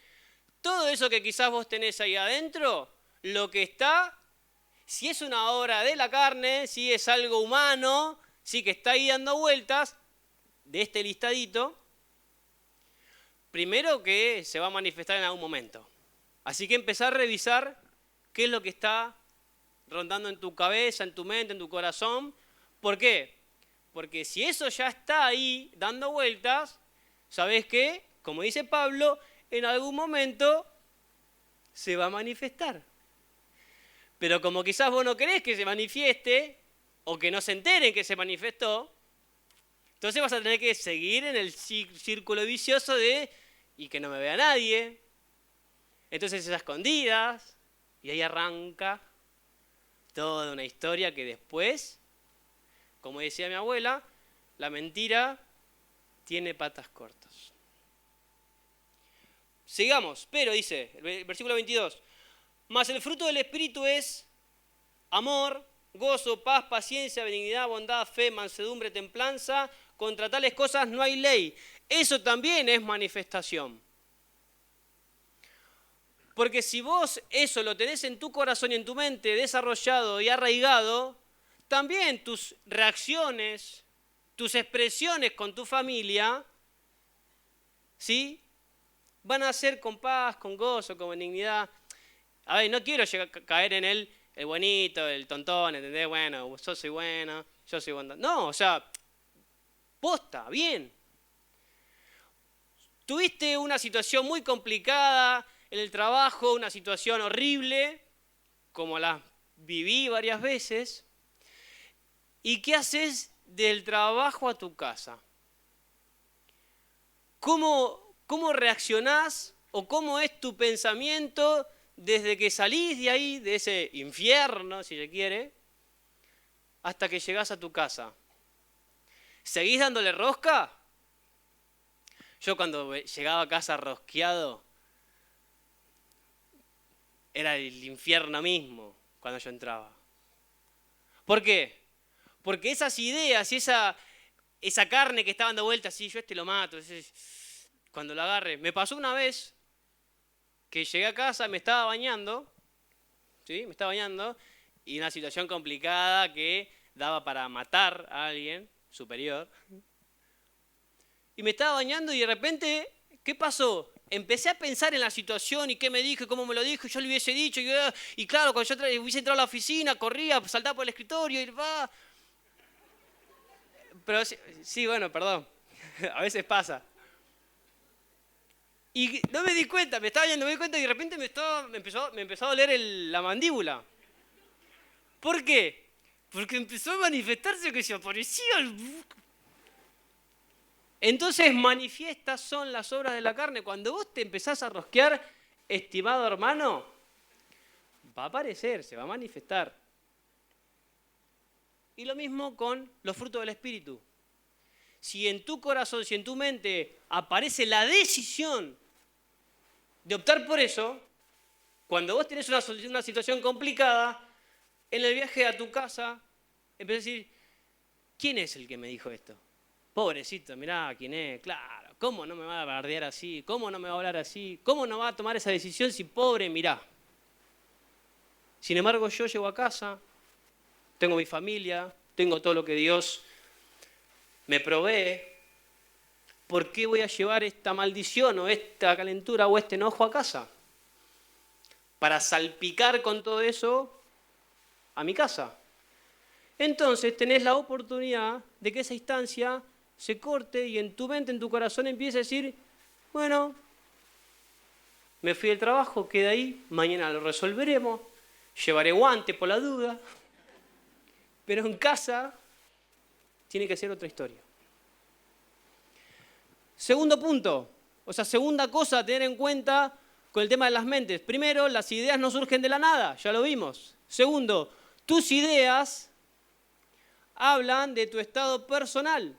todo eso que quizás vos tenés ahí adentro, lo que está, si es una obra de la carne, si es algo humano, si que está ahí dando vueltas, de este listadito, primero que se va a manifestar en algún momento. Así que empezar a revisar qué es lo que está rondando en tu cabeza, en tu mente, en tu corazón. ¿Por qué? Porque si eso ya está ahí dando vueltas, ¿sabés qué? Como dice Pablo, en algún momento se va a manifestar. Pero como quizás vos no querés que se manifieste, o que no se enteren que se manifestó, entonces vas a tener que seguir en el círculo vicioso de, y que no me vea nadie. Entonces es a escondidas, y ahí arranca toda una historia que después, como decía mi abuela, la mentira tiene patas cortas. Sigamos, pero dice, el versículo 22, mas el fruto del Espíritu es amor, gozo, paz, paciencia, benignidad, bondad, fe, mansedumbre, templanza. Contra tales cosas no hay ley. Eso también es manifestación. Porque si vos eso lo tenés en tu corazón y en tu mente desarrollado y arraigado, también tus reacciones, tus expresiones con tu familia, ¿sí? Van a ser con paz, con gozo, con benignidad. A ver, no quiero caer en el buenito, el tontón, ¿entendés? Bueno, yo soy bueno, yo soy bueno. No, o sea, posta, bien. Tuviste una situación muy complicada en el trabajo, una situación horrible, como la viví varias veces. ¿Y qué haces del trabajo a tu casa? ¿Cómo reaccionás o cómo es tu pensamiento desde que salís de ahí, de ese infierno, si se quiere, hasta que llegás a tu casa? ¿Seguís dándole rosca? Yo cuando llegaba a casa rosqueado, era el infierno mismo cuando yo entraba. ¿Por qué? Porque esas ideas y esa carne que estaba dando vueltas, sí, yo lo mato, cuando lo agarre. Me pasó una vez que llegué a casa, me estaba bañando, ¿sí? Me estaba bañando, y una situación complicada que daba para matar a alguien superior. Y me estaba bañando y de repente, ¿qué pasó? Empecé a pensar en la situación y qué me dijo y cómo me lo dijo, yo le hubiese dicho, y claro, cuando yo hubiese entrado a la oficina, corría, saltaba por el escritorio y va. Pero sí, bueno, perdón, a veces pasa. Y no me di cuenta, me estaba bañando, me di cuenta y de repente me empezó a doler la mandíbula. ¿Por qué? Porque empezó a manifestarse que se aparecía el... Entonces, manifiestas son las obras de la carne. Cuando vos te empezás a rosquear, estimado hermano, va a aparecer, se va a manifestar. Y lo mismo con los frutos del Espíritu. Si en tu corazón, si en tu mente aparece la decisión de optar por eso, cuando vos tenés una situación complicada, en el viaje a tu casa, empezás a decir, ¿quién es el que me dijo esto? Pobrecito, mirá quién es, claro, ¿cómo no me va a bardear así? ¿Cómo no me va a hablar así? ¿Cómo no va a tomar esa decisión si pobre, mirá? Sin embargo, yo llego a casa, tengo mi familia, tengo todo lo que Dios me provee. ¿Por qué voy a llevar esta maldición o esta calentura o este enojo a casa? Para salpicar con todo eso a mi casa. entonces tenés la oportunidad de que esa instancia se corte y en tu mente, en tu corazón empiece a decir, bueno, me fui del trabajo, queda ahí, mañana lo resolveremos, llevaré guante por la duda, pero en casa tiene que ser otra historia. Segundo punto, segunda cosa a tener en cuenta con el tema de las mentes. Primero, las ideas no surgen de la nada, ya lo vimos. Segundo, tus ideas hablan de tu estado personal.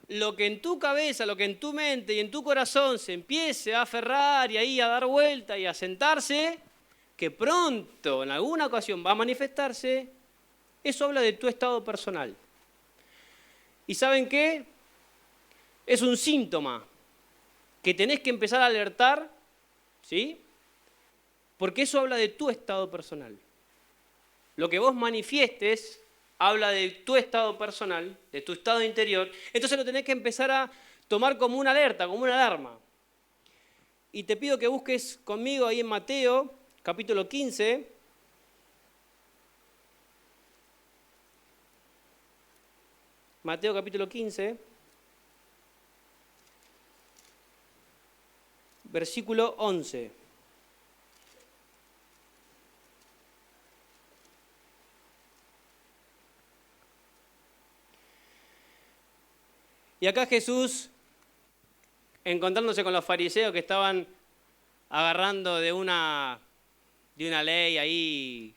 Lo que en tu cabeza, lo que en tu mente y en tu corazón se empiece a aferrar y ahí a dar vuelta y a sentarse, que pronto en alguna ocasión va a manifestarse, eso habla de tu estado personal. ¿Y saben qué? Es un síntoma que tenés que empezar a alertar, ¿sí? Porque eso habla de tu estado personal. Lo que vos manifiestes habla de tu estado personal, de tu estado interior, entonces lo tenés que empezar a tomar como una alerta, como una alarma. Y te pido que busques conmigo ahí en Mateo, capítulo 15. Mateo capítulo 15, versículo 11. Y acá Jesús, encontrándose con los fariseos que estaban agarrando de una ley ahí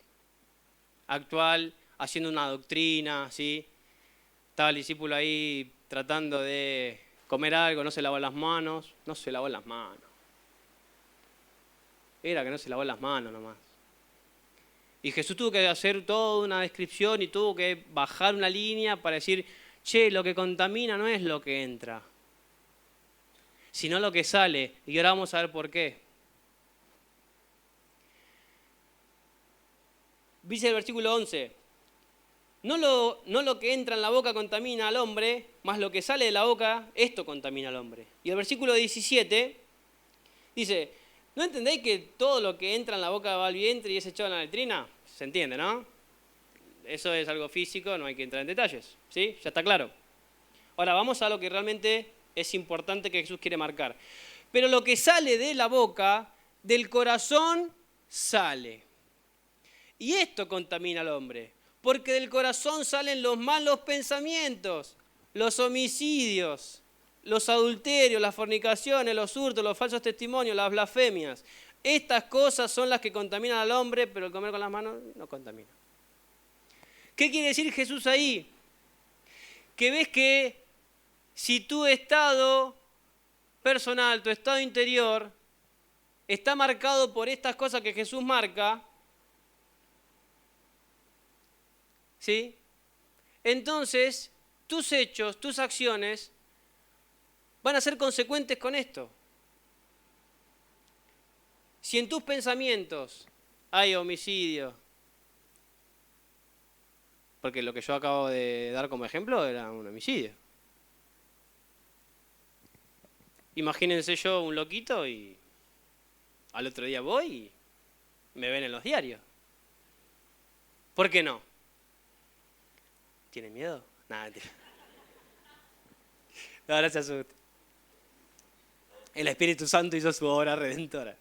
actual, haciendo una doctrina, ¿sí? Estaba el discípulo ahí tratando de comer algo, no se lavó las manos. Era que no se lavó las manos nomás. Y Jesús tuvo que hacer toda una descripción y tuvo que bajar una línea para decir, che, lo que contamina no es lo que entra, sino lo que sale. Y ahora vamos a ver por qué. Dice el versículo 11, no lo que entra en la boca contamina al hombre, más lo que sale de la boca, esto contamina al hombre. Y el versículo 17 dice, ¿no entendéis que todo lo que entra en la boca va al vientre y es echado en la letrina? Se entiende, ¿no? Eso es algo físico, no hay que entrar en detalles, ¿sí? Ya está claro. Ahora vamos a lo que realmente es importante que Jesús quiere marcar. Pero lo que sale de la boca, del corazón sale. Y esto contamina al hombre, porque del corazón salen los malos pensamientos, los homicidios, los adulterios, las fornicaciones, los hurtos, los falsos testimonios, las blasfemias. Estas cosas son las que contaminan al hombre, pero el comer con las manos no contamina. ¿Qué quiere decir Jesús ahí? Que ves que si tu estado personal, tu estado interior, está marcado por estas cosas que Jesús marca, ¿sí? Entonces, tus hechos, tus acciones van a ser consecuentes con esto. Si en tus pensamientos hay homicidio, porque lo que yo acabo de dar como ejemplo era un homicidio. Imagínense yo un loquito y al otro día voy y me ven en los diarios. ¿Por qué no? ¿Tienen miedo? Nada, mentira. No, no se asuste. El Espíritu Santo hizo su obra redentora.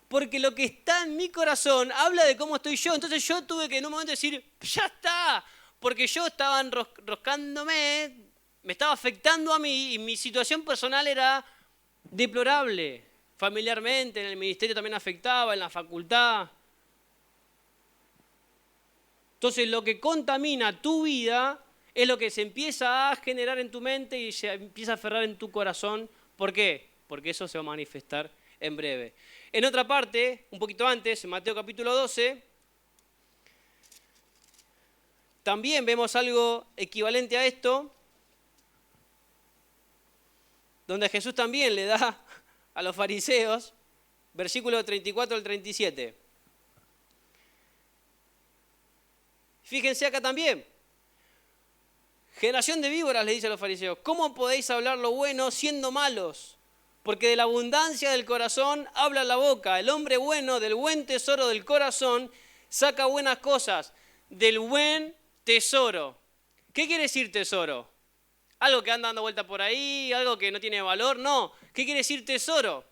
Porque lo que está en mi corazón habla de cómo estoy yo. Entonces yo tuve que en un momento decir, ya está, porque yo estaba enroscándome, me estaba afectando a mí y mi situación personal era deplorable. Familiarmente, en el ministerio también afectaba, en la facultad. Entonces lo que contamina tu vida es lo que se empieza a generar en tu mente y se empieza a aferrar en tu corazón. ¿Por qué? Porque eso se va a manifestar en breve. En otra parte, un poquito antes, en Mateo capítulo 12, también vemos algo equivalente a esto, donde Jesús también le da a los fariseos, versículo 34 al 37. Fíjense acá también. Generación de víboras, le dice a los fariseos, ¿cómo podéis hablar lo bueno siendo malos? Porque de la abundancia del corazón habla la boca. El hombre bueno del buen tesoro del corazón saca buenas cosas del buen tesoro. ¿Qué quiere decir tesoro? ¿Algo que anda dando vuelta por ahí? ¿Algo que no tiene valor? No. ¿Qué quiere decir tesoro?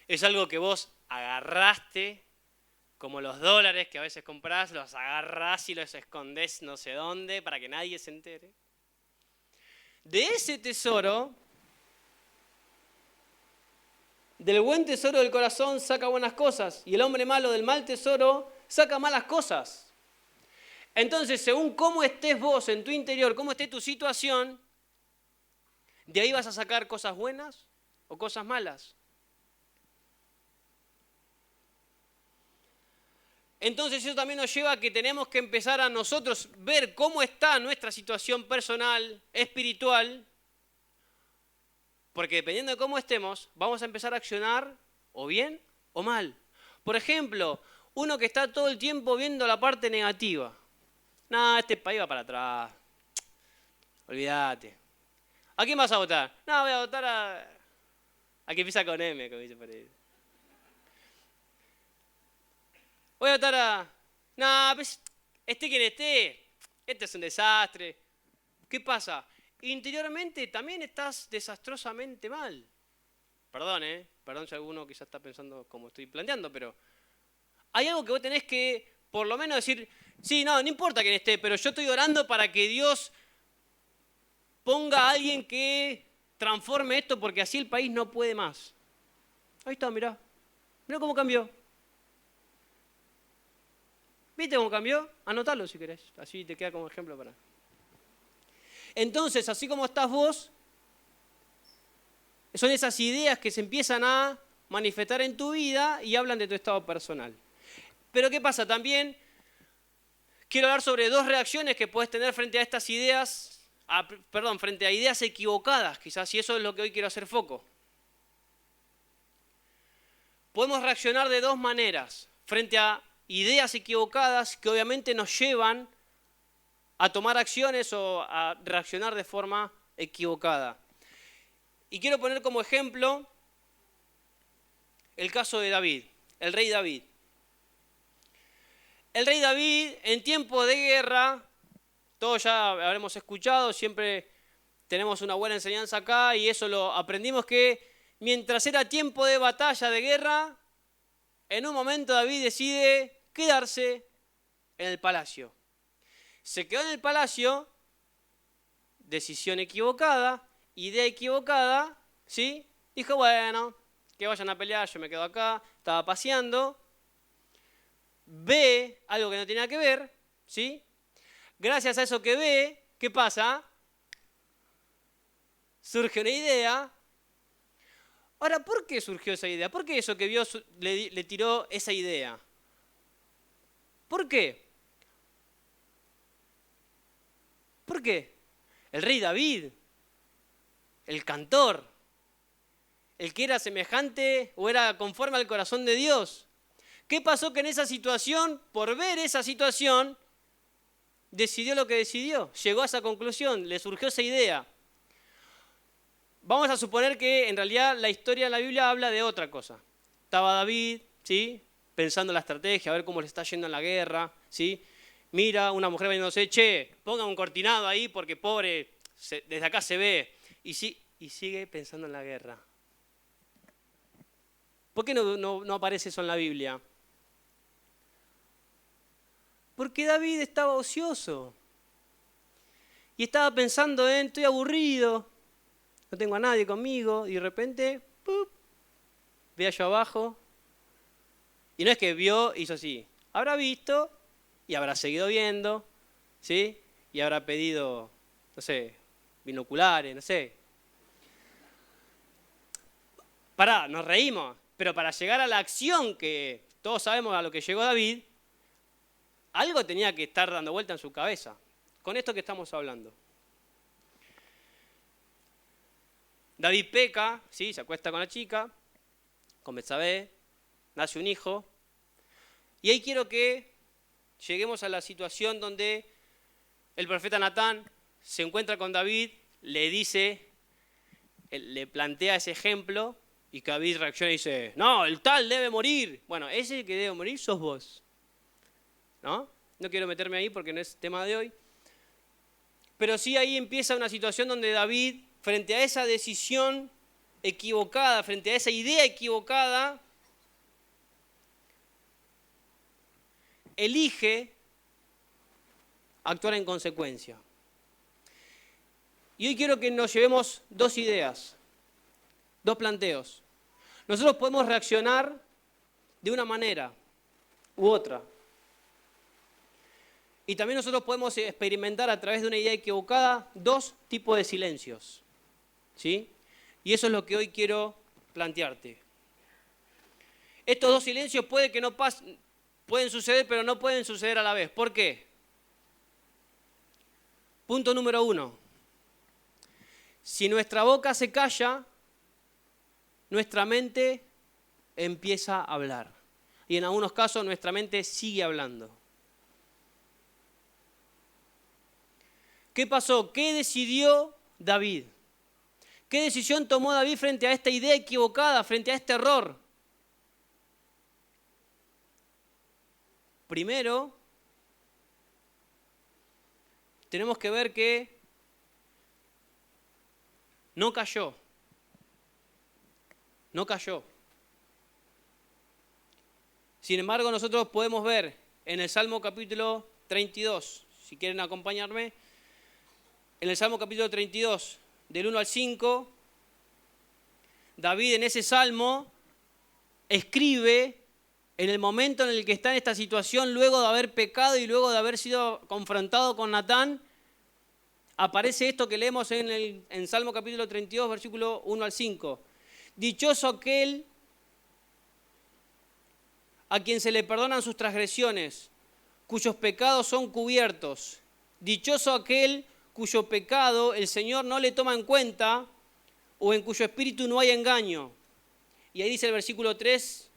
Es algo que vos agarraste, como los dólares que a veces comprás, los agarrás y los escondés no sé dónde para que nadie se entere. De ese tesoro, del buen tesoro del corazón saca buenas cosas, y el hombre malo del mal tesoro saca malas cosas. Entonces, según cómo estés vos en tu interior, cómo esté tu situación, de ahí vas a sacar cosas buenas o cosas malas. Entonces eso también nos lleva a que tenemos que empezar a nosotros ver cómo está nuestra situación personal, espiritual, porque dependiendo de cómo estemos, vamos a empezar a accionar o bien o mal. Por ejemplo, uno que está todo el tiempo viendo la parte negativa. No, este país va para atrás. Olvídate. ¿A quién vas a votar? No, voy a votar a que empieza con M, como dice por ahí. Voy a votar a... No, pues, esté quien esté. Este es un desastre. ¿Qué pasa? Interiormente también estás desastrosamente mal. Perdón, Perdón si alguno quizás está pensando como estoy planteando, pero hay algo que vos tenés que, por lo menos decir, sí, no importa quién esté, pero yo estoy orando para que Dios ponga a alguien que transforme esto porque así el país no puede más. Ahí está, mirá. Mirá cómo cambió. ¿Viste cómo cambió? Anotalo si querés. Así te queda como ejemplo para... Entonces, así como estás vos, son esas ideas que se empiezan a manifestar en tu vida y hablan de tu estado personal. Pero ¿qué pasa? También quiero hablar sobre dos reacciones que puedes tener frente a estas ideas, frente a ideas equivocadas, quizás, y eso es lo que hoy quiero hacer foco. Podemos reaccionar de dos maneras frente a ideas equivocadas que obviamente nos llevan a tomar acciones o a reaccionar de forma equivocada. Y quiero poner como ejemplo el caso de David, el rey David. El rey David, en tiempo de guerra, todos ya habremos escuchado, siempre tenemos una buena enseñanza acá y eso lo aprendimos que mientras era tiempo de batalla, de guerra, en un momento David decide quedarse en el palacio. Se quedó en el palacio, decisión equivocada, idea equivocada, ¿sí? Dijo, bueno, que vayan a pelear, yo me quedo acá, estaba paseando, ve algo que no tenía que ver, ¿sí? Gracias a eso que ve, ¿qué pasa? Surge una idea. Ahora, ¿por qué surgió esa idea? ¿Por qué eso que vio le tiró esa idea? ¿Por qué? ¿Por qué? El rey David, el cantor, el que era semejante o era conforme al corazón de Dios. ¿Qué pasó que en esa situación, por ver esa situación, decidió lo que decidió? Llegó a esa conclusión, le surgió esa idea. Vamos a suponer que en realidad la historia de la Biblia habla de otra cosa. Estaba David, ¿sí? Pensando en la estrategia, a ver cómo le está yendo en la guerra, ¿sí? Mira, una mujer diciéndose, che, ponga un cortinado ahí porque pobre, desde acá se ve. Y sigue pensando en la guerra. ¿Por qué no aparece eso en la Biblia? Porque David estaba ocioso. Y estaba pensando en, estoy aburrido, no tengo a nadie conmigo, y de repente, ¡pup!, ve allá abajo. Y no es que vio, hizo así. Habrá visto y habrá seguido viendo, ¿sí? Y habrá pedido, no sé, binoculares, no sé. Pará, nos reímos, pero para llegar a la acción que todos sabemos a lo que llegó David, algo tenía que estar dando vuelta en su cabeza, con esto que estamos hablando. David peca, ¿sí? Se acuesta con la chica, con Betsabé, nace un hijo, y ahí quiero que lleguemos a la situación donde el profeta Natán se encuentra con David, le dice, le plantea ese ejemplo, y que David reacciona y dice, no, el tal debe morir. Bueno, ese que debe morir sos vos. ¿no? No quiero meterme ahí porque no es tema de hoy. Pero sí ahí empieza una situación donde David, frente a esa decisión equivocada, frente a esa idea equivocada, elige actuar en consecuencia. Y hoy quiero que nos llevemos dos ideas, dos planteos. Nosotros podemos reaccionar de una manera u otra. Y también nosotros podemos experimentar a través de una idea equivocada dos tipos de silencios. ¿Sí? Y eso es lo que hoy quiero plantearte. Estos dos silencios pueden suceder, pero no pueden suceder a la vez. ¿Por qué? Punto número 1. Si nuestra boca se calla, nuestra mente empieza a hablar. Y en algunos casos nuestra mente sigue hablando. ¿Qué pasó? ¿Qué decidió David? ¿Qué decisión tomó David frente a esta idea equivocada, frente a este error? Primero, tenemos que ver que no cayó. No cayó. Sin embargo, nosotros podemos ver en el Salmo capítulo 32, si quieren acompañarme, en el Salmo capítulo 32, del 1 al 5, David en ese Salmo escribe en el momento en el que está en esta situación, luego de haber pecado y luego de haber sido confrontado con Natán, aparece esto que leemos en Salmo capítulo 32, versículo 1 al 5. Dichoso aquel a quien se le perdonan sus transgresiones, cuyos pecados son cubiertos. Dichoso aquel cuyo pecado el Señor no le toma en cuenta o en cuyo espíritu no hay engaño. Y ahí dice el versículo 3,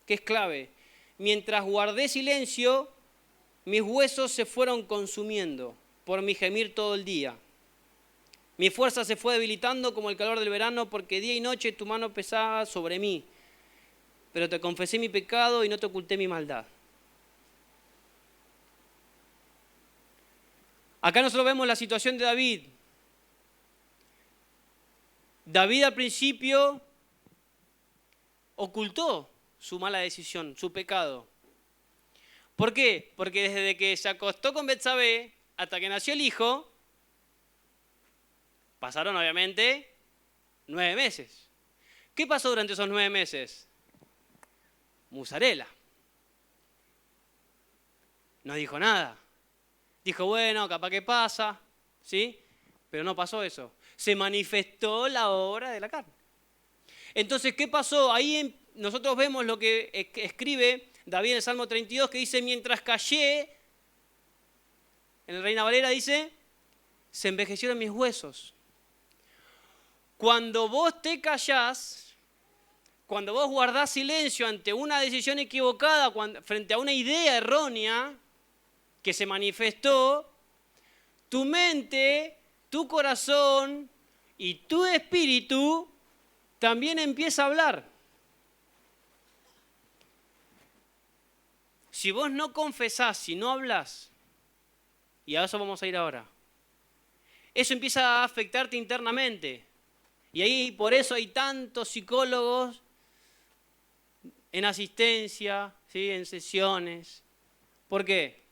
que es clave. Mientras guardé silencio, mis huesos se fueron consumiendo por mi gemir todo el día. Mi fuerza se fue debilitando como el calor del verano, porque día y noche tu mano pesaba sobre mí. Pero te confesé mi pecado y no te oculté mi maldad. Acá nosotros vemos la situación de David. David al principio ocultó su mala decisión, su pecado. ¿Por qué? Porque desde que se acostó con Betsabé hasta que nació el hijo, pasaron obviamente 9 meses. ¿Qué pasó durante esos 9 meses? Musarela. No dijo nada. Dijo, bueno, capaz que pasa, ¿sí? Pero no pasó eso. Se manifestó la obra de la carne. Entonces, ¿qué pasó? Ahí nosotros vemos lo que escribe David en el Salmo 32, que dice, mientras callé, en el Reina Valera dice, se envejecieron mis huesos. Cuando vos te callás, cuando vos guardás silencio ante una decisión equivocada, frente a una idea errónea que se manifestó, tu mente, tu corazón y tu espíritu también empieza a hablar. Si vos no confesás, si no hablás, y a eso vamos a ir ahora, eso empieza a afectarte internamente. Y ahí por eso hay tantos psicólogos en asistencia, ¿sí? En sesiones. ¿Por qué?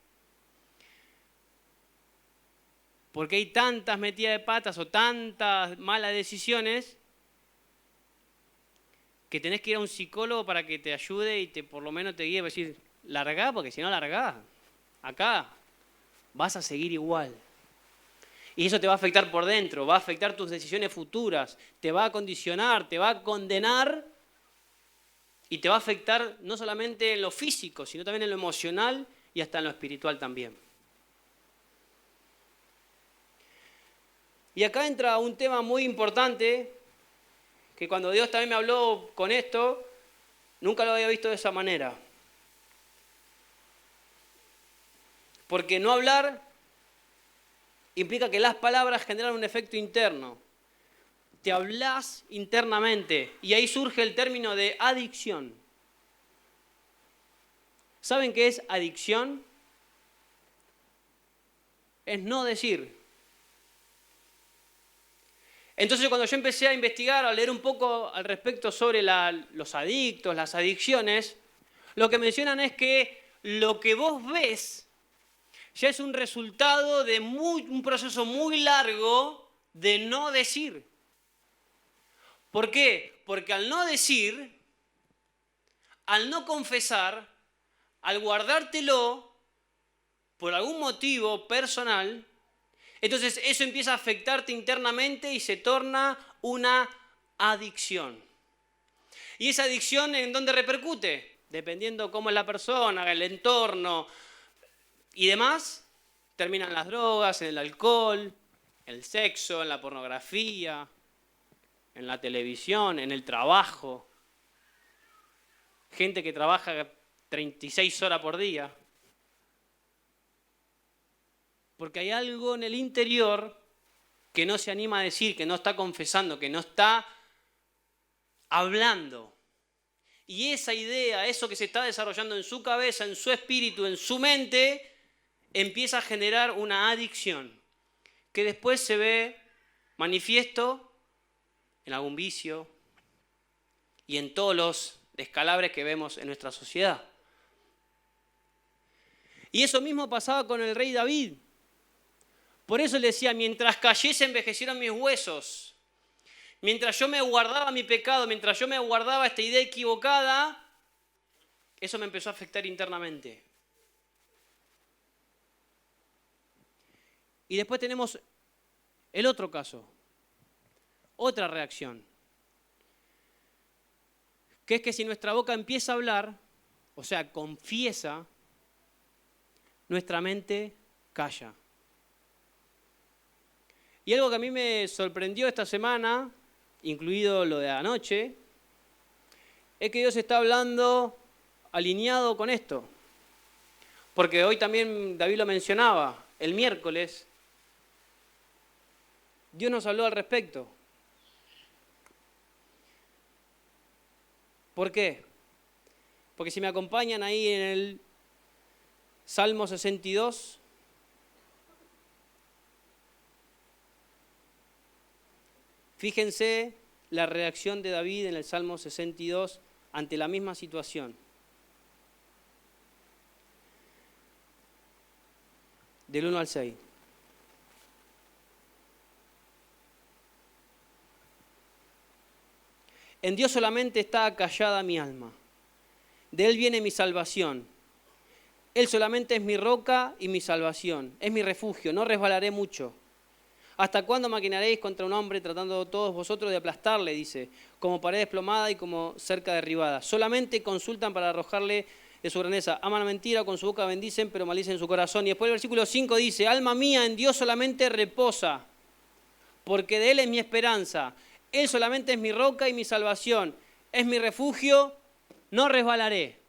Porque hay tantas metidas de patas o tantas malas decisiones que tenés que ir a un psicólogo para que te ayude y por lo menos te guíe para decir, largá, porque si no largá, acá vas a seguir igual. Y eso te va a afectar por dentro, va a afectar tus decisiones futuras, te va a condicionar, te va a condenar y te va a afectar no solamente en lo físico, sino también en lo emocional y hasta en lo espiritual también. Y acá entra un tema muy importante, que cuando Dios también me habló con esto, nunca lo había visto de esa manera. Porque no hablar implica que las palabras generan un efecto interno. Te hablas internamente y ahí surge el término de adicción. ¿Saben qué es adicción? es no decir. Entonces cuando yo empecé a investigar, a leer un poco al respecto sobre los adictos, las adicciones, lo que mencionan es que lo que vos ves ya es un resultado de un proceso muy largo de no decir. ¿Por qué? Porque al no decir, al no confesar, al guardártelo por algún motivo personal, entonces eso empieza a afectarte internamente y se torna una adicción. ¿Y esa adicción en dónde repercute? Dependiendo cómo es la persona, el entorno y demás, terminan las drogas, en el alcohol, el sexo, en la pornografía, en la televisión, en el trabajo. Gente que trabaja 36 horas por día. Porque hay algo en el interior que no se anima a decir, que no está confesando, que no está hablando. Y esa idea, eso que se está desarrollando en su cabeza, en su espíritu, en su mente, empieza a generar una adicción que después se ve manifiesto en algún vicio y en todos los descalabres que vemos en nuestra sociedad. Y eso mismo pasaba con el rey David. Por eso le decía, mientras callé se envejecieron mis huesos. Mientras yo me guardaba mi pecado, mientras yo me guardaba esta idea equivocada, eso me empezó a afectar internamente. Y después tenemos el otro caso, otra reacción, que es que si nuestra boca empieza a hablar, o sea, confiesa, nuestra mente calla. Y algo que a mí me sorprendió esta semana, incluido lo de anoche, es que Dios está hablando alineado con esto. Porque hoy también David lo mencionaba, el miércoles, Dios nos habló al respecto. ¿Por qué? Porque si me acompañan ahí en el Salmo 62, fíjense la reacción de David en el Salmo 62 ante la misma situación. Del 1 al 6. En Dios solamente está callada mi alma. De Él viene mi salvación. Él solamente es mi roca y mi salvación. Es mi refugio, no resbalaré mucho. ¿Hasta cuándo maquinaréis contra un hombre tratando todos vosotros de aplastarle? Dice, como pared desplomada y como cerca derribada. Solamente consultan para arrojarle de su grandeza. Aman la mentira, con su boca bendicen, pero maldicen su corazón. Y después el versículo 5 dice, alma mía, en Dios solamente reposa, porque de Él es mi esperanza. Él solamente es mi roca y mi salvación. Es mi refugio, no resbalaré.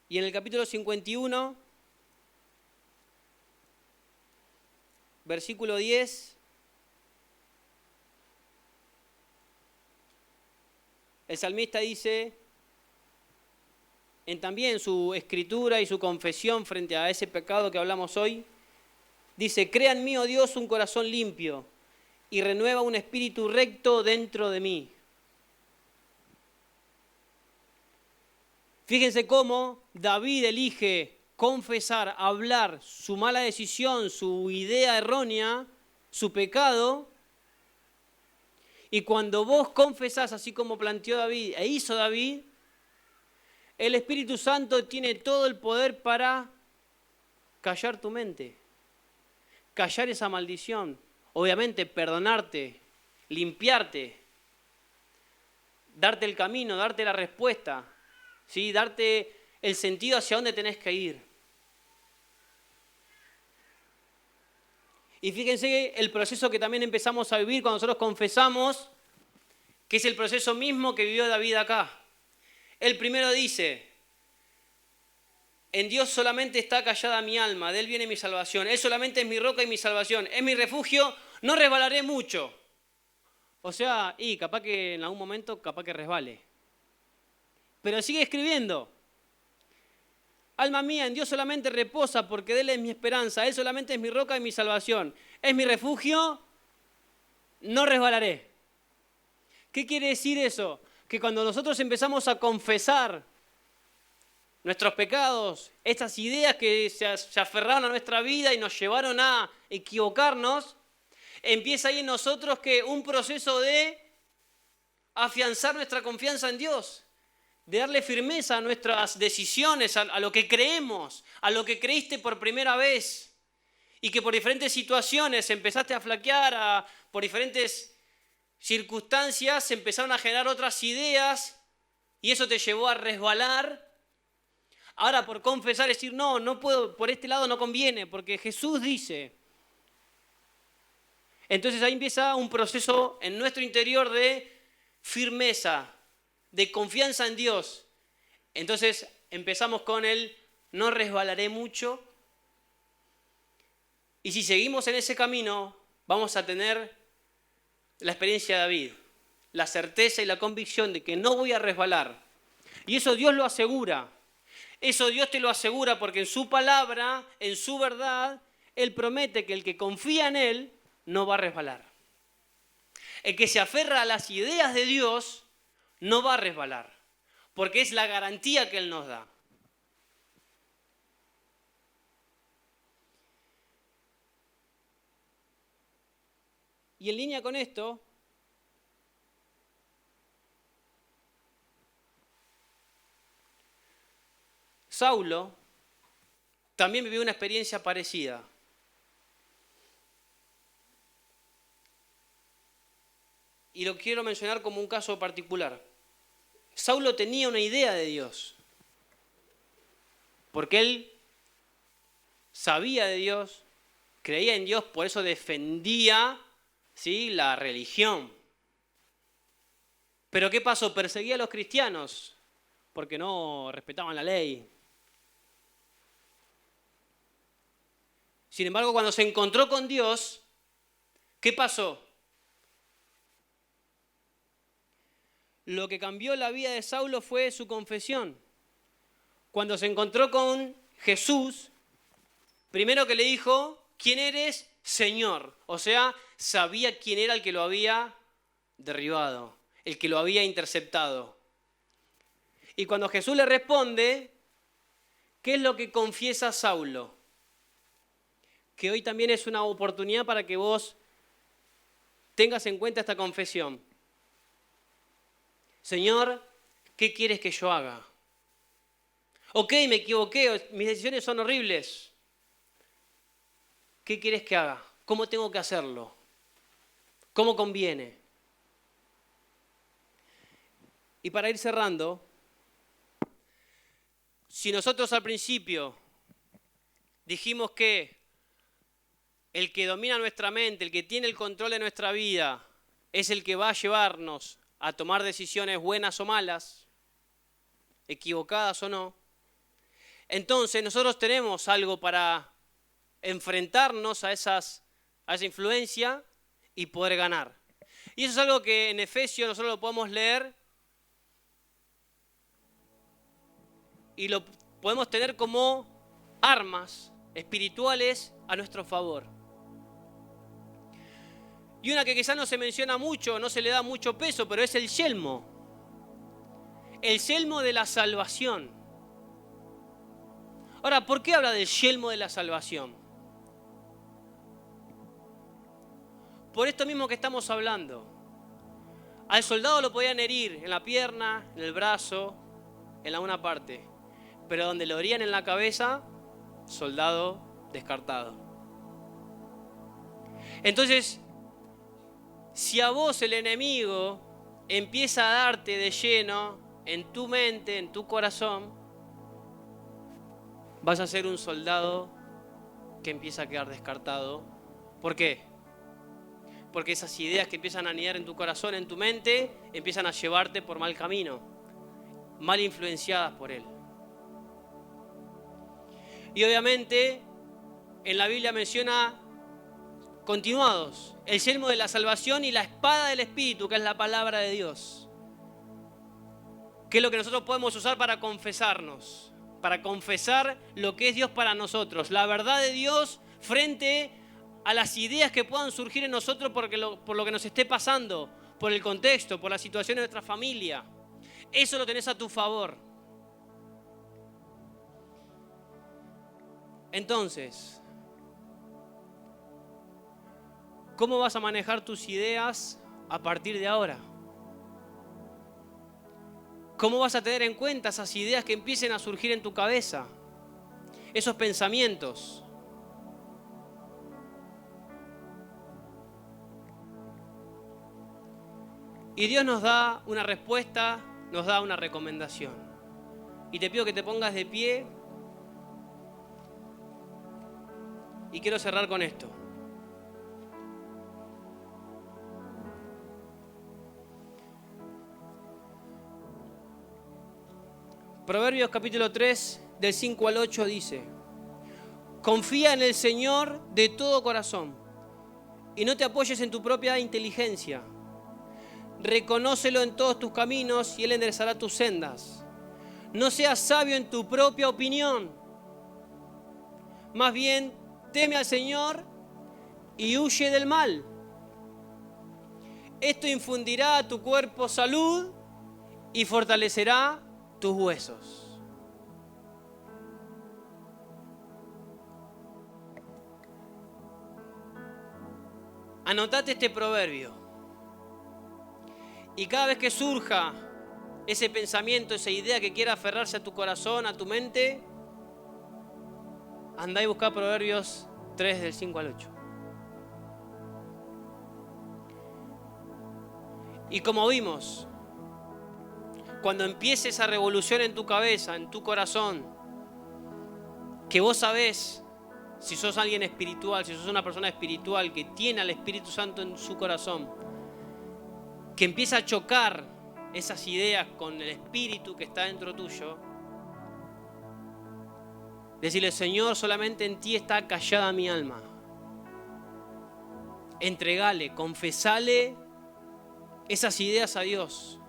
Y en el capítulo 51, versículo 10, el salmista dice, en también su escritura y su confesión frente a ese pecado que hablamos hoy, dice, crea en mí, oh Dios, un corazón limpio y renueva un espíritu recto dentro de mí. Fíjense cómo David elige confesar, hablar su mala decisión, su idea errónea, su pecado. Y cuando vos confesás, así como planteó David e hizo David, el Espíritu Santo tiene todo el poder para callar tu mente, callar esa maldición, obviamente perdonarte, limpiarte, darte el camino, darte la respuesta. ¿Sí? Darte el sentido hacia dónde tenés que ir. Y fíjense el proceso que también empezamos a vivir cuando nosotros confesamos, que es el proceso mismo que vivió David acá. Él primero dice, en Dios solamente está callada mi alma, de Él viene mi salvación. Él solamente es mi roca y mi salvación, es mi refugio, no resbalaré mucho. O sea, y capaz que en algún momento, capaz que resbale. Pero sigue escribiendo. Alma mía, en Dios solamente reposa, porque de Él es mi esperanza. Él solamente es mi roca y mi salvación. Es mi refugio, no resbalaré. ¿Qué quiere decir eso? Que cuando nosotros empezamos a confesar nuestros pecados, estas ideas que se aferraron a nuestra vida y nos llevaron a equivocarnos, empieza ahí en nosotros que un proceso de afianzar nuestra confianza en Dios, de darle firmeza a nuestras decisiones, a lo que creemos, a lo que creíste por primera vez y que por diferentes situaciones empezaste a flaquear, por diferentes circunstancias empezaron a generar otras ideas y eso te llevó a resbalar. Ahora por confesar, decir, no puedo, por este lado no conviene, porque Jesús dice. Entonces ahí empieza un proceso en nuestro interior de firmeza, de confianza en Dios. Entonces empezamos con el no resbalaré mucho. Y si seguimos en ese camino, vamos a tener la experiencia de David, la certeza y la convicción de que no voy a resbalar. Y eso Dios lo asegura. Eso Dios te lo asegura porque en su palabra, en su verdad, Él promete que el que confía en Él no va a resbalar. El que se aferra a las ideas de Dios no va a resbalar, porque es la garantía que Él nos da. Y en línea con esto, Saulo también vivió una experiencia parecida. Y lo quiero mencionar como un caso particular. Saulo tenía una idea de Dios, porque él sabía de Dios, creía en Dios, por eso defendía, ¿sí?, la religión. Pero ¿qué pasó? Perseguía a los cristianos, porque no respetaban la ley. Sin embargo, cuando se encontró con Dios, ¿qué pasó? Lo que cambió la vida de Saulo fue su confesión. Cuando se encontró con Jesús, primero que le dijo, ¿quién eres? Señor. O sea, sabía quién era el que lo había derribado, el que lo había interceptado. Y cuando Jesús le responde, ¿qué es lo que confiesa Saulo? Que hoy también es una oportunidad para que vos tengas en cuenta esta confesión. Señor, ¿qué quieres que yo haga? Ok, me equivoqué, mis decisiones son horribles. ¿Qué quieres que haga? ¿Cómo tengo que hacerlo? ¿Cómo conviene? Y para ir cerrando, si nosotros al principio dijimos que el que domina nuestra mente, el que tiene el control de nuestra vida, es el que va a llevarnos a tomar decisiones buenas o malas, equivocadas o no, entonces nosotros tenemos algo para enfrentarnos a esa influencia y poder ganar. Y eso es algo que en Efesios nosotros lo podemos leer y lo podemos tener como armas espirituales a nuestro favor. Y una que quizás no se menciona mucho, no se le da mucho peso, pero es el yelmo. El yelmo de la salvación. Ahora, ¿por qué habla del yelmo de la salvación? Por esto mismo que estamos hablando. Al soldado lo podían herir en la pierna, en el brazo, en alguna parte. Pero donde lo herían en la cabeza, soldado descartado. Entonces, si a vos el enemigo empieza a darte de lleno en tu mente, en tu corazón, vas a ser un soldado que empieza a quedar descartado. ¿Por qué? Porque esas ideas que empiezan a anidar en tu corazón, en tu mente, empiezan a llevarte por mal camino, mal influenciadas por él. Y obviamente en la Biblia menciona continuados, el yelmo de la salvación y la espada del Espíritu, que es la palabra de Dios. Que es lo que nosotros podemos usar para confesarnos, para confesar lo que es Dios para nosotros. La verdad de Dios frente a las ideas que puedan surgir en nosotros por lo que nos esté pasando, por el contexto, por la situación de nuestra familia. Eso lo tenés a tu favor. Entonces, ¿cómo vas a manejar tus ideas a partir de ahora? ¿Cómo vas a tener en cuenta esas ideas que empiecen a surgir en tu cabeza? Esos pensamientos. Y Dios nos da una respuesta, nos da una recomendación. Y te pido que te pongas de pie. Y quiero cerrar con esto. Proverbios capítulo 3, del 5 al 8 dice: confía en el Señor de todo corazón y no te apoyes en tu propia inteligencia. Reconócelo en todos tus caminos y Él enderezará tus sendas. No seas sabio en tu propia opinión. Más bien, teme al Señor y huye del mal. Esto infundirá a tu cuerpo salud y fortalecerá tus huesos. Anotate este proverbio. Y cada vez que surja ese pensamiento, esa idea que quiera aferrarse a tu corazón, a tu mente, andá y buscá Proverbios 3 del 5 al 8. Y como vimos, cuando empiece esa revolución en tu cabeza, en tu corazón, que vos sabés, si sos alguien espiritual, si sos una persona espiritual que tiene al Espíritu Santo en su corazón, que empieza a chocar esas ideas con el Espíritu que está dentro tuyo, decirle: Señor, solamente en ti está callada mi alma. Entregale, confesale esas ideas a Dios.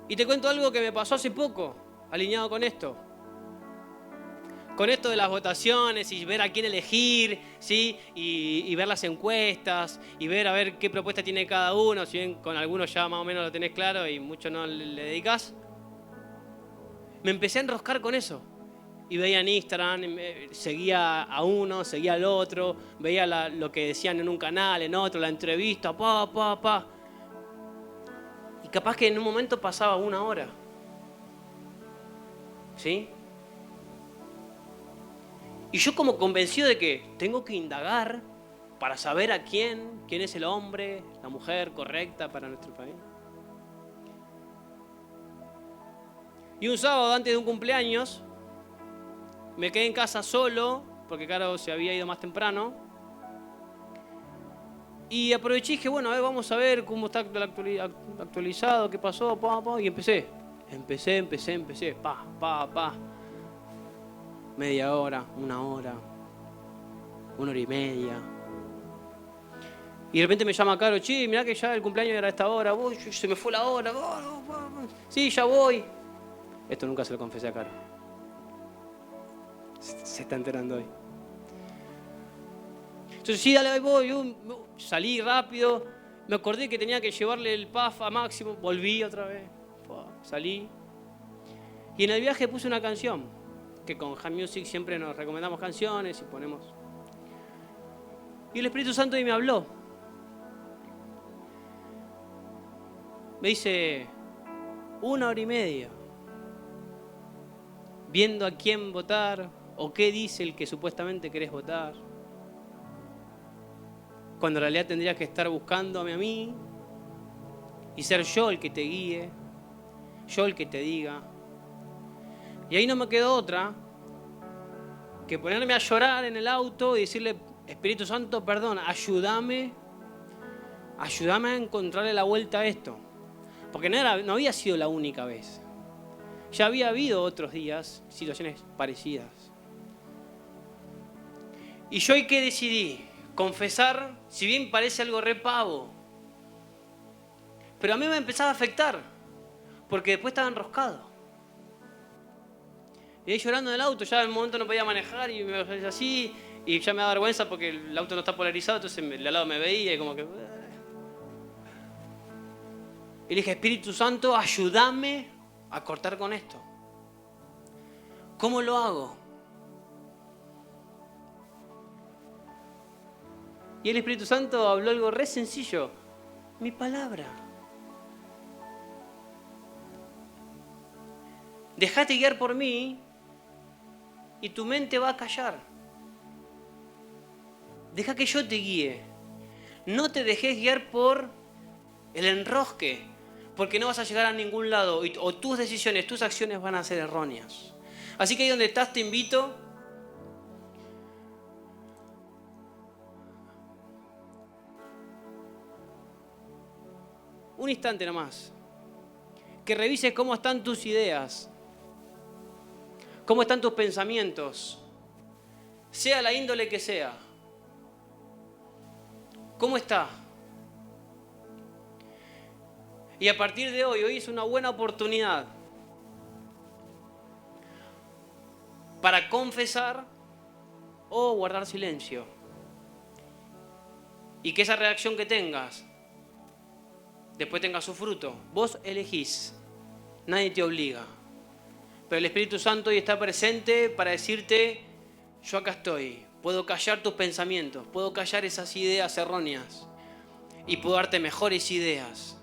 Y te cuento algo que me pasó hace poco, alineado con esto. Con esto de las votaciones y ver a quién elegir, ¿sí? Y ver las encuestas y ver a ver qué propuesta tiene cada uno. Si bien con algunos ya más o menos lo tenés claro y mucho no le dedicás. Me empecé a enroscar con eso. Y veía en Instagram, seguía a uno, seguía al otro, veía lo que decían en un canal, en otro, la entrevista, Y capaz que en un momento pasaba 1 hora. ¿Sí? Y yo como convencido de que tengo que indagar para saber a quién es el hombre, la mujer correcta para nuestro país. Y un sábado antes de un cumpleaños, me quedé en casa solo, porque Caro se había ido más temprano. Y aproveché y dije, bueno, vamos a ver cómo está actualizado, qué pasó, y empecé. Empecé, media hora, 1 hora, 1 hora y media. Y de repente me llama Caro: che, mirá que ya el cumpleaños era a esta hora, se me fue la hora, sí, ya voy. Esto nunca se lo confesé a Caro. Se está enterando hoy. Entonces, sí, dale, ahí voy. Salí rápido, me acordé que tenía que llevarle el puff a Máximo, volví otra vez, salí. Y en el viaje puse una canción, que con Ham Music siempre nos recomendamos canciones y ponemos. Y el Espíritu Santo ahí me habló. Me dice: 1 hora y media, viendo a quién votar o qué dice el que supuestamente querés votar, cuando en realidad tendrías que estar buscándome a mí y ser yo el que te guíe, yo el que te diga. Y ahí no me quedó otra que ponerme a llorar en el auto y decirle: Espíritu Santo, perdón, ayúdame a encontrarle la vuelta a esto. Porque no había sido la única vez. Ya había habido otros días, situaciones parecidas. Y yo, ¿y qué decidí? Confesar, si bien parece algo re pavo, pero a mí me empezaba a afectar, porque después estaba enroscado. Y ahí llorando en el auto, ya en el momento no podía manejar y me hacía así, y ya me da vergüenza porque el auto no está polarizado, entonces el de al lado me veía y como que... Y le dije, Espíritu Santo, ayúdame a cortar con esto. ¿Cómo lo hago? Y el Espíritu Santo habló algo re sencillo. Mi palabra. Déjate guiar por mí y tu mente va a callar. Deja que yo te guíe. No te dejes guiar por el enrosque, porque no vas a llegar a ningún lado o tus decisiones, tus acciones van a ser erróneas. Así que ahí donde estás te invito un instante nomás, que revises cómo están tus ideas, cómo están tus pensamientos, sea la índole que sea. ¿Cómo está? Y a partir de hoy es una buena oportunidad para confesar o guardar silencio. Y que esa reacción que tengas después tenga su fruto. Vos elegís, nadie te obliga. Pero el Espíritu Santo hoy está presente para decirte, yo acá estoy, puedo callar tus pensamientos, puedo callar esas ideas erróneas y puedo darte mejores ideas.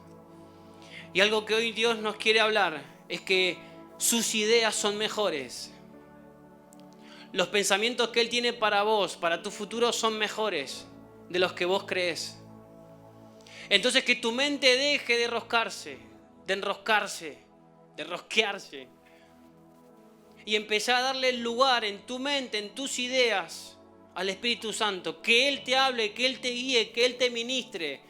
Y algo que hoy Dios nos quiere hablar es que sus ideas son mejores. Los pensamientos que Él tiene para vos, para tu futuro, son mejores de los que vos crees. Entonces que tu mente deje de enroscarse, de rosquearse. Y empezá a darle el lugar en tu mente, en tus ideas, al Espíritu Santo. Que Él te hable, que Él te guíe, que Él te ministre.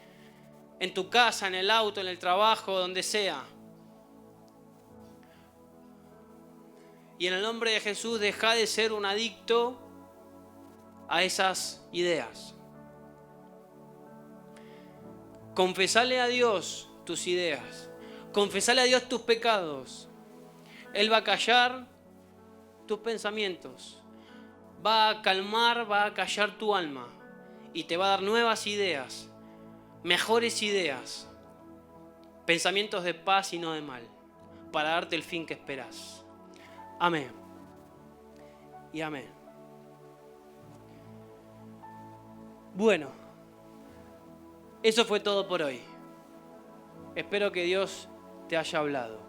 En tu casa, en el auto, en el trabajo, donde sea. Y en el nombre de Jesús, deja de ser un adicto a esas ideas. Confesale a Dios tus ideas. Confesale a Dios tus pecados. Él va a callar tus pensamientos. Va a calmar, va a callar tu alma. Y te va a dar nuevas ideas. Mejores ideas. Pensamientos de paz y no de mal. Para darte el fin que esperas. Amén. Y amén. Bueno, eso fue todo por hoy. Espero que Dios te haya hablado.